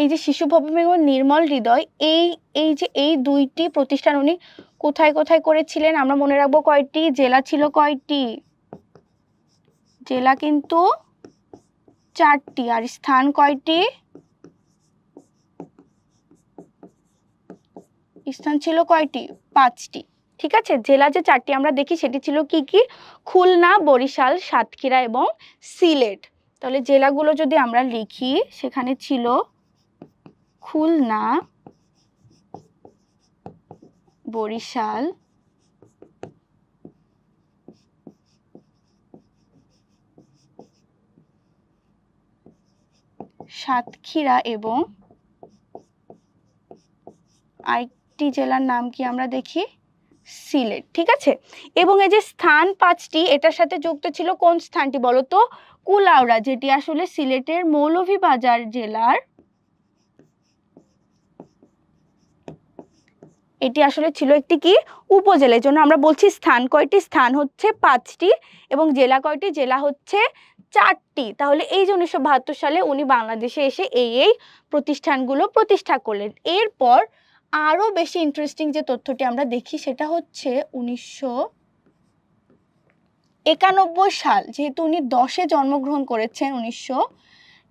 এই যে শিশু ভবন এবং নির্মল হৃদয়, এই দুইটি প্রতিষ্ঠান উনি কোথায় কোথায় করেছিলেন? আমরা মনে রাখবো কয়টি? জেলা ছিল কয়টি? জেলা কিন্তু 4টি। আর স্থান কয়টি? স্থান ছিল কয়টি? 5টি। ঠিক আছে, জেলা যে 4টি আমরা দেখি সেটি ছিল কি কি? খুলনা, বরিশাল, সাতক্ষীরা এবং সিলেট। তাহলে জেলাগুলো যদি আমরা লিখি, সেখানে ছিল খুলনা, বরিশাল, সাতক্ষীরা এবং আরেকটি জেলার নাম কি আমরা দেখি? সিলেট। ঠিক আছে, এবং এই যে স্থান 5টি, এটার সাথে যুক্ত ছিল কোন স্থানটি বলো তো? কুলাউড়া, যেটি আসলে সিলেটের মৌলভীবাজার জেলার, এটি আসলে ছিল একটি কি? উপজেলা। এর জন্য আমরা বলছি স্থান কয়টি? স্থান হচ্ছে 5টি এবং জেলা কয়টি? জেলা হচ্ছে 4টি। তাহলে এই যে 1972 সালে উনি বাংলাদেশে এসে এই প্রতিষ্ঠানগুলো প্রতিষ্ঠা করলেন। এরপর আরো বেশি ইন্টারেস্টিং যে তথ্যটি আমরা দেখি, সেটা হচ্ছে 1991 সাল। যেহেতু উনি 10-এ জন্মগ্রহণ করেছেন,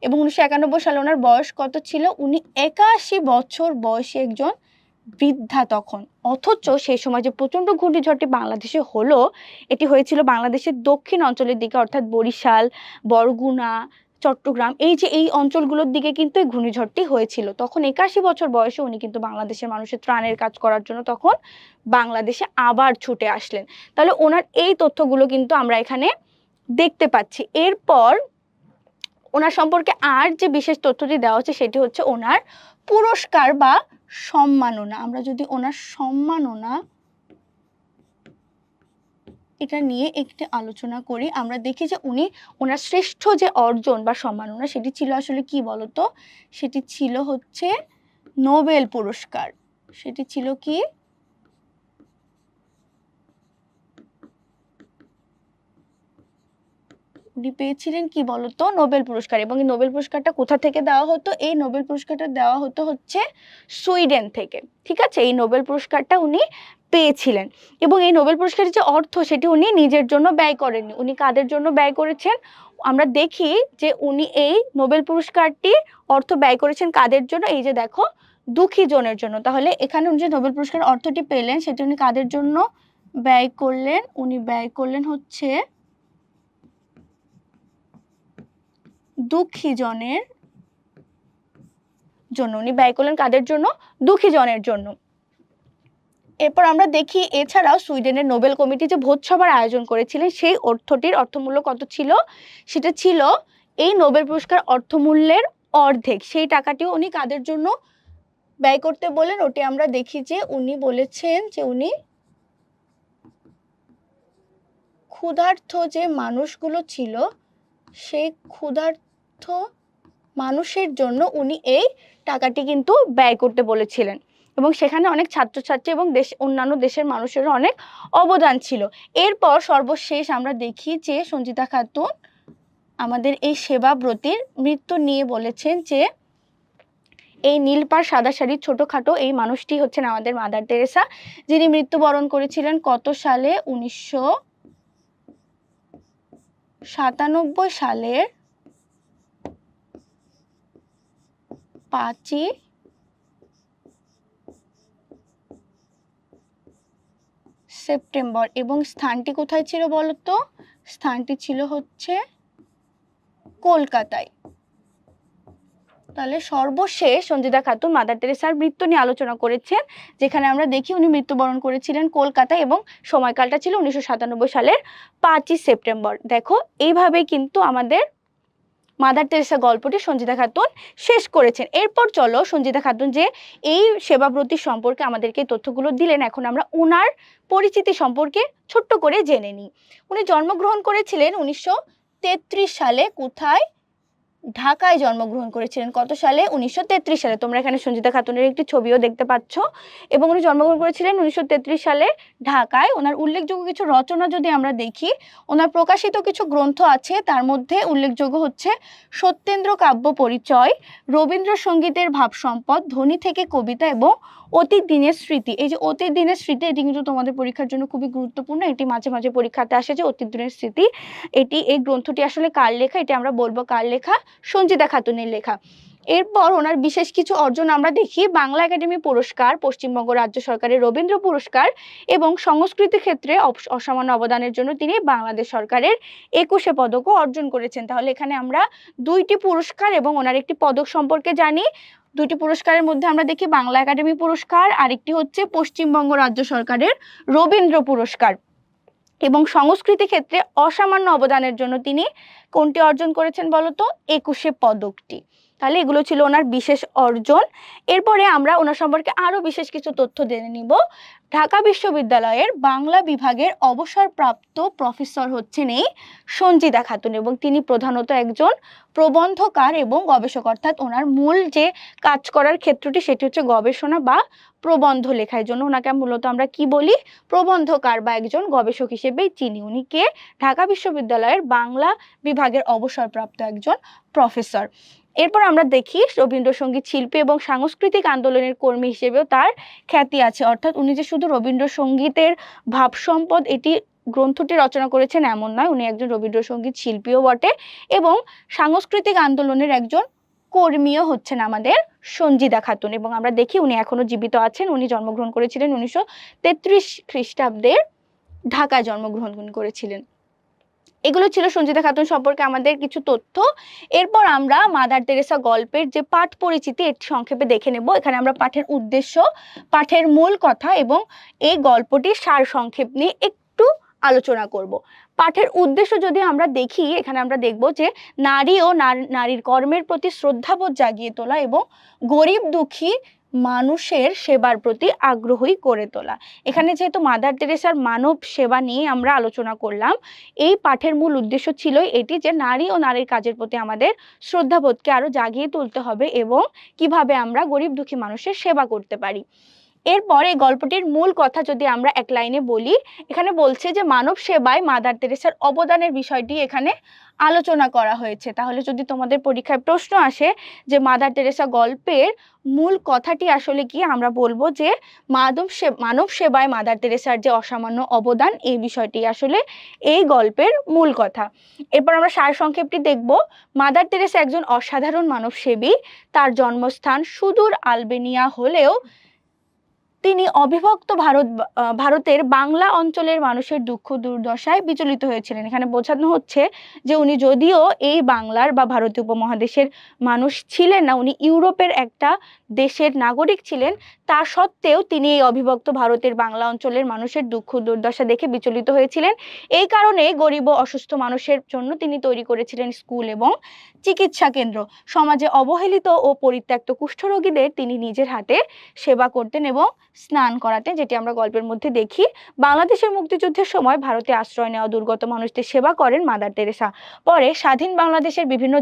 এবং 1991 সালে ওনার বয়স কত ছিল? উনি 81 বছর বয়সী একজন বৃদ্ধা তখন। অথচ সেই সময় যে প্রচণ্ড ঘূর্ণিঝড়টি বাংলাদেশে হলো, এটি হয়েছিল বাংলাদেশের দক্ষিণ অঞ্চলের দিকে, অর্থাৎ বরিশাল, বরগুনা, চট্টগ্রাম, এই অঞ্চলগুলোর দিকে কিন্তু এই ঘূর্ণিঝড়টি হয়েছিল। তখন 81 বছর বয়সে উনি কিন্তু বাংলাদেশের মানুষের ত্রাণের কাজ করার জন্য তখন বাংলাদেশে আবার ছুটে আসলেন। তাহলে ওনার এই তথ্যগুলো কিন্তু আমরা এখানে দেখতে পাচ্ছি। এরপর ওনার সম্পর্কে আর যে বিশেষ তথ্যটি দেওয়া হচ্ছে সেটি হচ্ছে ওনার পুরস্কার বা সম্মাননা। আমরা যদি ওনার সম্মাননা এটা নিয়ে একটি আলোচনা করি, আমরা দেখি যে উনি ওনার শ্রেষ্ঠ যে অর্জন বা সম্মাননা সেটি ছিল আসলে কি বলতো, সেটি ছিল হচ্ছে নোবেল পুরস্কার। সেটি ছিল কি? উনি পেয়েছিলেন কি বলতো, নোবেল পুরস্কার। এবং এই নোবেল পুরস্কারটা কোথা থেকে দেওয়া হতো? এই নোবেল পুরস্কারটা দেওয়া হতো হচ্ছে সুইডেন থেকে। ঠিক আছে, এই নোবেল পুরস্কারটা উনি পেয়েছিলেন। এবং এই নোবেল পুরস্কারের যে অর্থ সেটি উনি নিজের জন্য ব্যয় করেননি। উনি কাদের জন্য ব্যয় করেছেন? আমরা দেখি যে উনি এই নোবেল পুরস্কারটি অর্থ ব্যয় করেছেন কাদের জন্য? এই যে দেখো, দুঃখী জনের জন্য। তাহলে এখানে উনি যে নোবেল পুরস্কার অর্থটি পেলেন সেটি উনি কাদের জন্য ব্যয় করলেন? উনি ব্যয় করলেন হচ্ছে দুঃখী জনের জন্য। উনি ব্যয় করলেন কাদের জন্য? দুঃখী জনের জন্য। এরপর আমরা দেখি এছাড়াও সুইডেনের নোবেল কমিটি যে ভোজসভার আয়োজন করেছিলেন সেই অর্থটির অর্থমূল্য কত ছিল? সেটা ছিল এই নোবেল পুরস্কার অর্থমূল্যের অর্ধেক। সেই টাকাটিও উনি কাদের জন্য ব্যয় করতে বলেন? ওটি আমরা দেখি যে উনি বলেছেন যে উনি ক্ষুধার্ত যে মানুষগুলো ছিল সেই ক্ষুধার্ত মানুষের জন্য উনি এই টাকাটি কিন্তু ব্যয় করতে বলেছিলেন। এবং সেখানে অনেক ছাত্রছাত্রী এবং অন্যান্য দেশের মানুষেরও অনেক অবদান ছিল। এরপর সর্বশেষ আমরা দেখি যে সঞ্চিতা খাতুন আমাদের এই সেবাব্রতীর মৃত্যু নিয়ে বলেছেন যে এই নীলপাড় সাদা শাড়ির ছোটখাটো এই মানুষটি হচ্ছেন আমাদের মাদার তেরেসা, যিনি মৃত্যুবরণ করেছিলেন কত সালে? 1997 সালের 5ই সেপ্টেম্বর। এবং স্থানটি কোথায় ছিল বলতো? স্থানটি ছিল হচ্ছে কলকাতায়। তাহলে সর্বশেষ সঞ্চিতা খাতুন মাদার তেরেসার মৃত্যু নিয়ে আলোচনা করেছেন, যেখানে আমরা দেখি উনি মৃত্যুবরণ করেছিলেন কলকাতায় এবং সময়কালটা ছিল 1997 সালের 5ই সেপ্টেম্বর। দেখো, এইভাবে কিন্তু আমাদের মাদার তেরেসা গল্পটি সঞ্চিতা খাতুন শেষ করেছেন। এরপর চলো সঞ্চিতা খাতুন যে এই সেবাব্রতী সম্পর্কে আমাদেরকে তথ্যগুলো দিলেন, এখন আমরা ওনার পরিচিতি সম্পর্কে ছোট্ট করে জেনে নিই। উনি জন্মগ্রহণ করেছিলেন 1933 সালে। কোথায়? ঢাকায় জন্মগ্রহণ করেছিলেন। কত সালে? 1933 সালে। তোমরা এখানে সঞ্চিতা খাতুনের একটি ছবিও দেখতে পাচ্ছ। এবং উনি জন্মগ্রহণ করেছিলেন 1933 সালে ঢাকায়। ওনার উল্লেখযোগ্য কিছু রচনা যদি আমরা দেখি, ওনার প্রকাশিত কিছু গ্রন্থ আছে, তার মধ্যে উল্লেখযোগ্য হচ্ছে সত্যেন্দ্র কাব্য পরিচয়, রবীন্দ্রসঙ্গীতের ভাবসম্পদ, ধ্বনি থেকে কবিতা এবং অতীত দিনের স্মৃতি। এই যে অতীত দিনের স্মৃতি, এটি কিন্তু তোমাদের পরীক্ষার জন্য খুবই গুরুত্বপূর্ণ। এটি মাঝে মাঝে পরীক্ষাতে আসে যে অতীত দিনের স্মৃতি, এই গ্রন্থটি আসলে কার লেখা? এটি আমরা বলবো কার লেখা? সঞ্চিতা খাতুনের লেখা। এরপর ওনার বিশেষ কিছু অর্জন আমরা দেখি, বাংলা একাডেমি পুরস্কার, পশ্চিমবঙ্গ রাজ্য সরকারের রবীন্দ্র পুরস্কার এবং সংস্কৃতি ক্ষেত্রে অসামান্য অবদানের জন্য তিনি বাংলাদেশ সরকারের 21শে পদকও অর্জন করেছেন। তাহলে এখানে আমরা দুইটি পুরস্কার এবং ওনার একটি পদক সম্পর্কে জানি। দুইটি পুরস্কারের মধ্যে আমরা দেখি বাংলা একাডেমি পুরস্কার, আরেকটি হচ্ছে পশ্চিমবঙ্গ রাজ্য সরকারের রবীন্দ্র পুরস্কার। এবং সংস্কৃতি ক্ষেত্রে অসামান্য অবদানের জন্য তিনি কোনটি অর্জন করেছেন বলতো? 21শে পদকটি। তাহলে এগুলো ছিল ওনার বিশেষ অর্জন। এরপরে আমরা ওনার সম্পর্কে আরো বিশেষ কিছু তথ্য জেনে নিব। ঢাকা বিশ্ববিদ্যালয়ের বাংলা বিভাগের অবসরপ্রাপ্ত প্রফেসর হচ্ছেন এই সঞ্চিতা খাতুন, এবং তিনি প্রধানত একজন প্রবন্ধকার এবং গবেষক। অর্থাৎ ওনার মূল যে কাজ করার ক্ষেত্রটি সেটি হচ্ছে গবেষণা বা প্রবন্ধ লেখার জন্য ওনাকে মূলত আমরা কি বলি? প্রবন্ধকার বা একজন গবেষক হিসেবেই চিনি। উনি কে? ঢাকা বিশ্ববিদ্যালয়ের বাংলা বিভাগের অবসরপ্রাপ্ত একজন প্রফেসর। এরপর আমরা দেখি রবীন্দ্রসঙ্গীত শিল্পী এবং সাংস্কৃতিক আন্দোলনের কর্মী হিসেবেও তার খ্যাতি আছে। অর্থাৎ উনি যে শুধু রবীন্দ্রসঙ্গীতের ভাবসম্পদ এটি গ্রন্থটি রচনা করেছেন এমন নয়, উনি একজন রবীন্দ্রসঙ্গীত শিল্পীও বটে এবং সাংস্কৃতিক আন্দোলনের একজন কর্মীও হচ্ছেন আমাদের সঞ্চিতা খাতুন। এবং আমরা দেখি উনি এখনো জীবিত আছেন। উনি জন্মগ্রহণ করেছিলেন 1933 খ্রিস্টাব্দে, ঢাকায় জন্মগ্রহণ করেছিলেন। এগুলো ছিল সঞ্চিতা খাতুন সম্পর্কে আমাদের কিছু তথ্য। এরপর আমরা মাদার তেরেসা গল্পের যে পাঠ পরিচিতি এটি সংক্ষেপে দেখে নেব। এখানে আমরা পাঠের উদ্দেশ্য, পাঠের মূল কথা এবং এই গল্পটির সার সংক্ষেপ নিয়ে একটু আলোচনা করব। পাঠের উদ্দেশ্য যদি আমরা দেখি, এখানে আমরা দেখব যে নারী ও নারীর কর্মের প্রতি শ্রদ্ধাবোধ জাগিয়ে তোলা এবং গরিব দুঃখী মানুষের সেবার প্রতি আগ্রহী করে তোলা। এখানে যেহেতু মাদার তেরেসার মানব সেবা নিয়ে আমরা আলোচনা করলাম, এই পাঠের মূল উদ্দেশ্য ছিল এটি যে নারী ও নারীর কাজের প্রতি আমাদের শ্রদ্ধাবোধকে আরো জাগিয়ে তুলতে হবে এবং কিভাবে আমরা গরিব দুঃখী মানুষের সেবা করতে পারি। এরপর এই গল্পটির মূল কথা যদি আমরা এক লাইনে বলি, এখানে বলছে যে মানব সেবায় মাদার তেরেসার অবদানের বিষয়টি এখানে আলোচনা করা হয়েছে। তাহলে যদি তোমাদের পরীক্ষায় প্রশ্ন আসে যে মাদার তেরেসা গল্পের মূল কথাটি আসলে কি, আমরা বলবো যে মানব সেবায় মাদার তেরেসার যে অসামান্য অবদান, এই বিষয়টি আসলে এই গল্পের মূল কথা। এরপর আমরা সারসংক্ষেপটি দেখব। মাদার তেরেসা একজন অসাধারণ মানবসেবী। তার জন্মস্থান সুদূর আলবেনিয়া হলেও তিনি অবিভক্ত ভারতের বাংলা অঞ্চলের মানুষের দুঃখ দুর্দশায় বিচলিত হয়েছিলেন। এখানে বোঝানো হচ্ছে যে উনি যদিও এই বাংলার বা ভারতীয় উপমহাদেশের মানুষ ছিলেন না, উনি ইউরোপের একটা দেশের নাগরিক ছিলেন, তা সত্ত্বেও তিনি এই অবিভক্ত ভারতের বাংলা অঞ্চলের মানুষের দুঃখ দুর্দশা দেখে বিচলিত হয়েছিলেন। এই কারণে গরিব ও অসুস্থ মানুষের জন্য তিনি তৈরি করেছিলেন স্কুল এবং চিকিৎসা কেন্দ্র। সমাজে অবহেলিত ও পরিত্যক্ত কুষ্ঠরোগীদের তিনি নিজের হাতে সেবা করতেন এবং স্নান করাতেন, যেটি আমরা গল্পের মধ্যে দেখি। বাংলাদেশের মুক্তিযুদ্ধের সময় ভারতে আশ্রয় নেওয়া দুর্গত মানুষদের সেবা করেন মাদার তেরেসা। পরে স্বাধীন বাংলাদেশের বিভিন্ন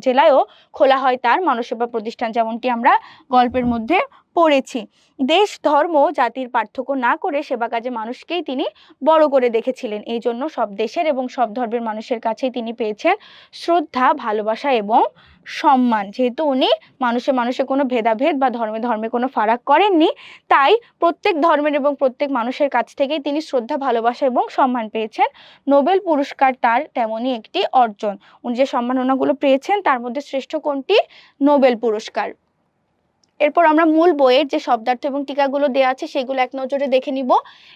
জেলায়ও খোলা হয় তার মানবসেবা প্রতিষ্ঠান, যেমনটি আমরা গল্পের মধ্যে পড়েছি। দেশ ধর্ম জাতির পার্থক্য না করে সেবা কাজে মানুষকেই তিনি বড় করে দেখেছিলেন। এই জন্য সব দেশের এবং সব ধর্মের মানুষের কাছেই তিনি পেয়েছেন শ্রদ্ধা, ভালোবাসা এবং সম্মান। যেহেতু উনি মানুষে কোনো ভেদাভেদ বা ধর্মে কোনো ফারাক করেননি, তাই প্রত্যেক ধর্মের এবং প্রত্যেক মানুষের কাছ থেকেই তিনি শ্রদ্ধা, ভালোবাসা এবং সম্মান পেয়েছেন। নোবেল পুরস্কার তার তেমনই একটি অর্জন। উনি যে সম্মাননাগুলো পেয়েছেন তার মধ্যে শ্রেষ্ঠ কোনটি? নোবেল পুরস্কার। এরপর আমরা মূল বইয়ের যে শব্দার্থ এবং টিকাগুলো দেওয়া আছে সেগুলো এক নজরে দেখে নিব।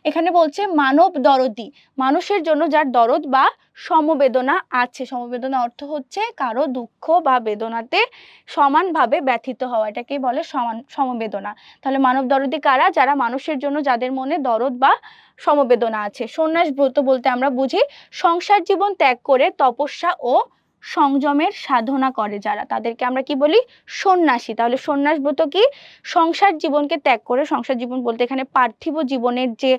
এখানে বলছে মানব দরদি, মানুষের জন্য যার দরদ বা সমবেদনা আছে। সমবেদনা অর্থ হচ্ছে কারো দুঃখ বা বেদনাতে সমানভাবে ব্যথিত হওয়া, এটাকেই বলে সমবেদনা। তাহলে মানব দরদি কারা? যারা মানুষের জন্য যাদের মনে দরদ বা সমবেদনা আছে। সন্ন্যাস ব্রত বলতে আমরা বুঝি সংসার জীবন ত্যাগ করে তপস্যা ও সংযমের সাধনা করে যারা, তাদেরকে আমরা কি বলি? সন্ন্যাসী। তাহলে সন্ন্যাস ব্রত কি? সংসার জীবনকে ত্যাগ করে, সংসার জীবন বলতে এখানে পার্থিব জীবনের যে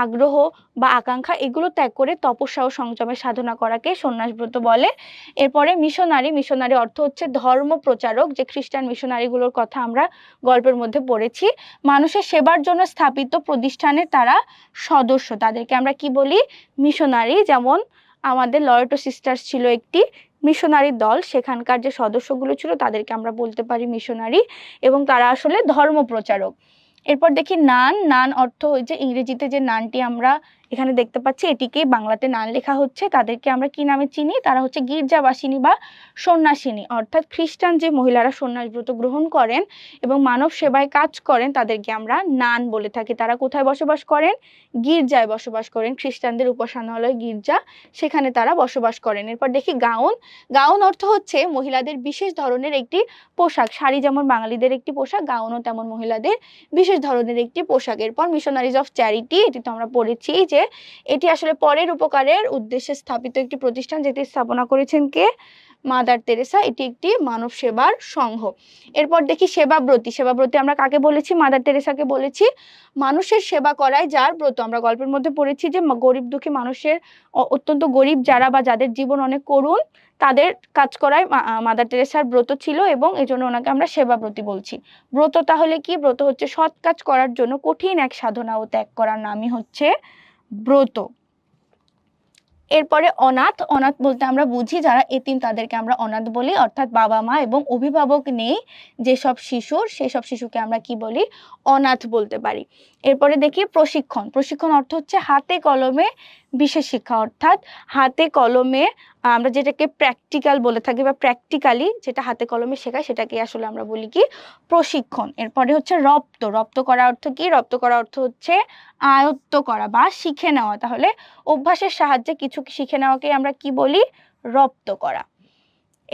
আগ্রহ বা আকাঙ্ক্ষা, এগুলো ত্যাগ করে তপস্যা ও সংযমের সাধনা করাকে সন্ন্যাস ব্রত বলে। এরপরে মিশনারি অর্থ হচ্ছে ধর্ম প্রচারক, যে খ্রিস্টান মিশনারিগুলোর কথা আমরা গল্পের মধ্যে পড়েছি। মানুষের সেবার জন্য স্থাপিত প্রতিষ্ঠানের তারা সদস্য, তাদেরকে আমরা কি বলি? মিশনারি। যেমন আমাদের লরেটো সিস্টার্স ছিল একটি মিশনারি দল, সেখানকার যে সদস্যগুলো ছিল তাদেরকে আমরা বলতে পারি মিশনারি, এবং তারা আসলে ধর্ম প্রচারক। এরপর দেখি নান অর্থ হচ্ছে ইংরেজিতে যে নানটি আমরা এখানে দেখতে পাচ্ছি, এটিকে বাংলাতে নান লেখা হচ্ছে। তাদেরকে আমরা কি নামে চিনি? তারা হচ্ছে গির্জাবাসিনী বা সন্ন্যাসিনী, অর্থাৎ খ্রিস্টান যে মহিলারা সন্ন্যাস ব্রত গ্রহণ করেন এবং মানব সেবায় কাজ করেন তাদেরকে আমরা নান বলে থাকি। তারা কোথায় বসবাস করেন? গির্জায় বসবাস করেন। খ্রিস্টানদের উপাসনালয় গির্জা, সেখানে তারা বসবাস করেন। এরপর দেখি গাউন অর্থ হচ্ছে মহিলাদের বিশেষ ধরনের একটি পোশাক। শাড়ি যেমন বাঙালিদের একটি পোশাক, গাউনও তেমন মহিলাদের বিশেষ ধরনের একটি পোশাক। এরপর মিশনারিজ অফ চ্যারিটি, এটি তো আমরা পড়েছি যে এটি আসলে পরের উপকারের উদ্দেশ্যে স্থাপিত একটি প্রতিষ্ঠান, যেটি স্থাপনা করেছেন কে? Mother Teresa. এটি একটি মানব সেবার সংঘ। এরপর দেখি সেবাব্রতী আমরা কাকে বলেছি? মাদার তেরেসাকে বলেছি। মানুষের সেবা করায় যার ব্রত, আমরা গল্পের মধ্যে পড়েছি যে গরিব দুঃখী মানুষের, অত্যন্ত গরিব যারা বা যাদের জীবন অনেক করুণ, তাদের কাজ করায় মাদার তেরেসার ব্রত ছিল, এবং এই জন্য ওনাকে আমরা সেবাব্রতী বলছি। ব্রত তাহলে কি? ব্রত হচ্ছে সৎ কাজ করার জন্য কঠিন এক সাধনা ও ত্যাগ করার নামই হচ্ছে ব্রত। এরপরে অনাথ বলতে আমরা বুঝি যারা এতিম, তাদেরকে আমরা অনাথ বলি, অর্থাৎ বাবা মা এবং অভিভাবক নেই যেসব সেসব শিশুকে আমরা কি বলি? অনাথ বলতে পারি। এরপরে দেখি প্রশিক্ষণ অর্থ হচ্ছে হাতে কলমে বিশেষ শিক্ষা, অর্থাৎ হাতে কলমে আমরা যেটাকে প্র্যাকটিক্যাল বলে থাকি বা প্র্যাকটিক্যালি যেটা হাতে কলমে শেখায় সেটাকে আসলে আমরা বলি কি? প্রশিক্ষণ। এরপরে হচ্ছে রপ্ত করা অর্থ কি? রপ্ত করা অর্থ হচ্ছে আয়ত্ত করা বা শিখে নেওয়া। তাহলে অভ্যাসের সাহায্যে কিছু শিখে নেওয়াকে আমরা কি বলি? রপ্ত করা।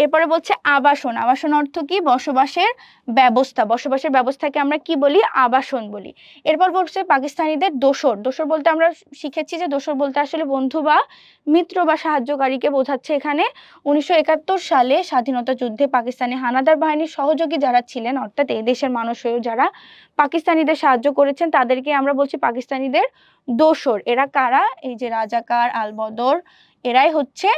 এরপরে বলছে আবাসন। আবাসন অর্থ কি? বসবাসের ব্যবস্থা। বসবাসের ব্যবস্থাকে আমরা কি বলি? আবাসন বলি। এরপর বলছে পাকিস্তানিদের দোসর। দোসর বলতে আমরা শিখেছি যে দোসর বলতে আসলে বন্ধু বা মিত্র বা সাহায্যকারীকে বোঝাচ্ছে এখানে। 1971 সালে স্বাধীনতা যুদ্ধে পাকিস্তানি হানাদার বাহিনীর সহযোগী যারা ছিলেন, অর্থাৎ এই দেশের মানুষ হয়েও যারা পাকিস্তানিদের সাহায্য করেছেন, তাদেরকে আমরা বলছি পাকিস্তানিদের দোসর। এরা কারা? এই যে রাজাকার, আলবদর, এরাই হচ্ছে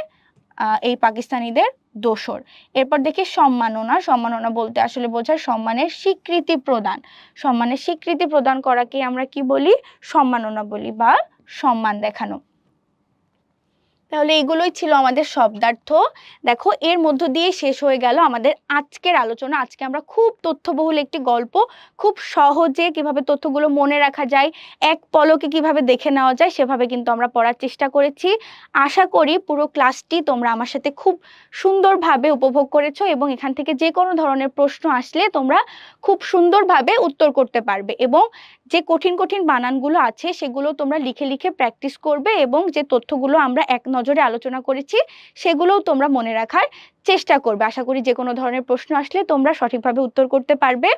এই পাকিস্তানিদের দোসর। এরপর দেখি সম্মাননা। সম্মাননা বলতে আসলে বোঝায় সম্মানের স্বীকৃতি প্রদান। সম্মানের স্বীকৃতি প্রদান করাকে আমরা কি বলি? সম্মাননা বলি বা সম্মান দেখানো। তাহলে এগুলোই ছিল আমাদের শব্দার্থ। দেখো এর মধ্য দিয়ে শেষ হয়ে গেল আমাদের আজকের আলোচনা। আজকে আমরা খুব তথ্যবহুল একটি গল্প, খুব সহজে কিভাবে তথ্যগুলো মনে রাখা যায়, এক পলকে কিভাবে দেখে নেওয়া যায়, সেভাবে কিন্তু আমরা পড়ার চেষ্টা করেছি। আশা করি পুরো ক্লাসটি তোমরা আমার সাথে খুব সুন্দরভাবে উপভোগ করেছো এবং এখান থেকে যে কোনো ধরনের প্রশ্ন আসলে তোমরা খুব সুন্দরভাবে উত্তর করতে পারবে, এবং যে কঠিন কঠিন বানানগুলো আছে সেগুলো তোমরা লিখে লিখে প্র্যাকটিস করবে, এবং যে তথ্যগুলো আমরা এক নজরে আলোচনা করেছি সেগুলোও তোমরা মনে রাখার চেষ্টা করবে। আশা করি যে কোনো ধরনের প্রশ্ন আসলে তোমরা সঠিকভাবে উত্তর করতে পারবে।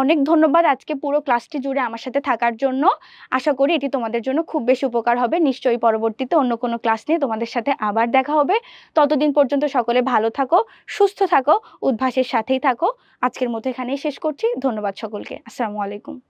অনেক ধন্যবাদ আজকে পুরো ক্লাসটি জুড়ে আমার সাথে থাকার জন্য। আশা করি এটি তোমাদের জন্য খুব বেশি উপকার হবে। নিশ্চয়ই পরবর্তীতে অন্য কোনো ক্লাস নিয়ে তোমাদের সাথে আবার দেখা হবে। ততদিন পর্যন্ত সকলে ভালো থাকো, সুস্থ থাকো, উদ্ভাসের সাথেই থাকো। আজকের মতো এখানেই শেষ করছি। ধন্যবাদ সকলকে। আসসালামু আলাইকুম।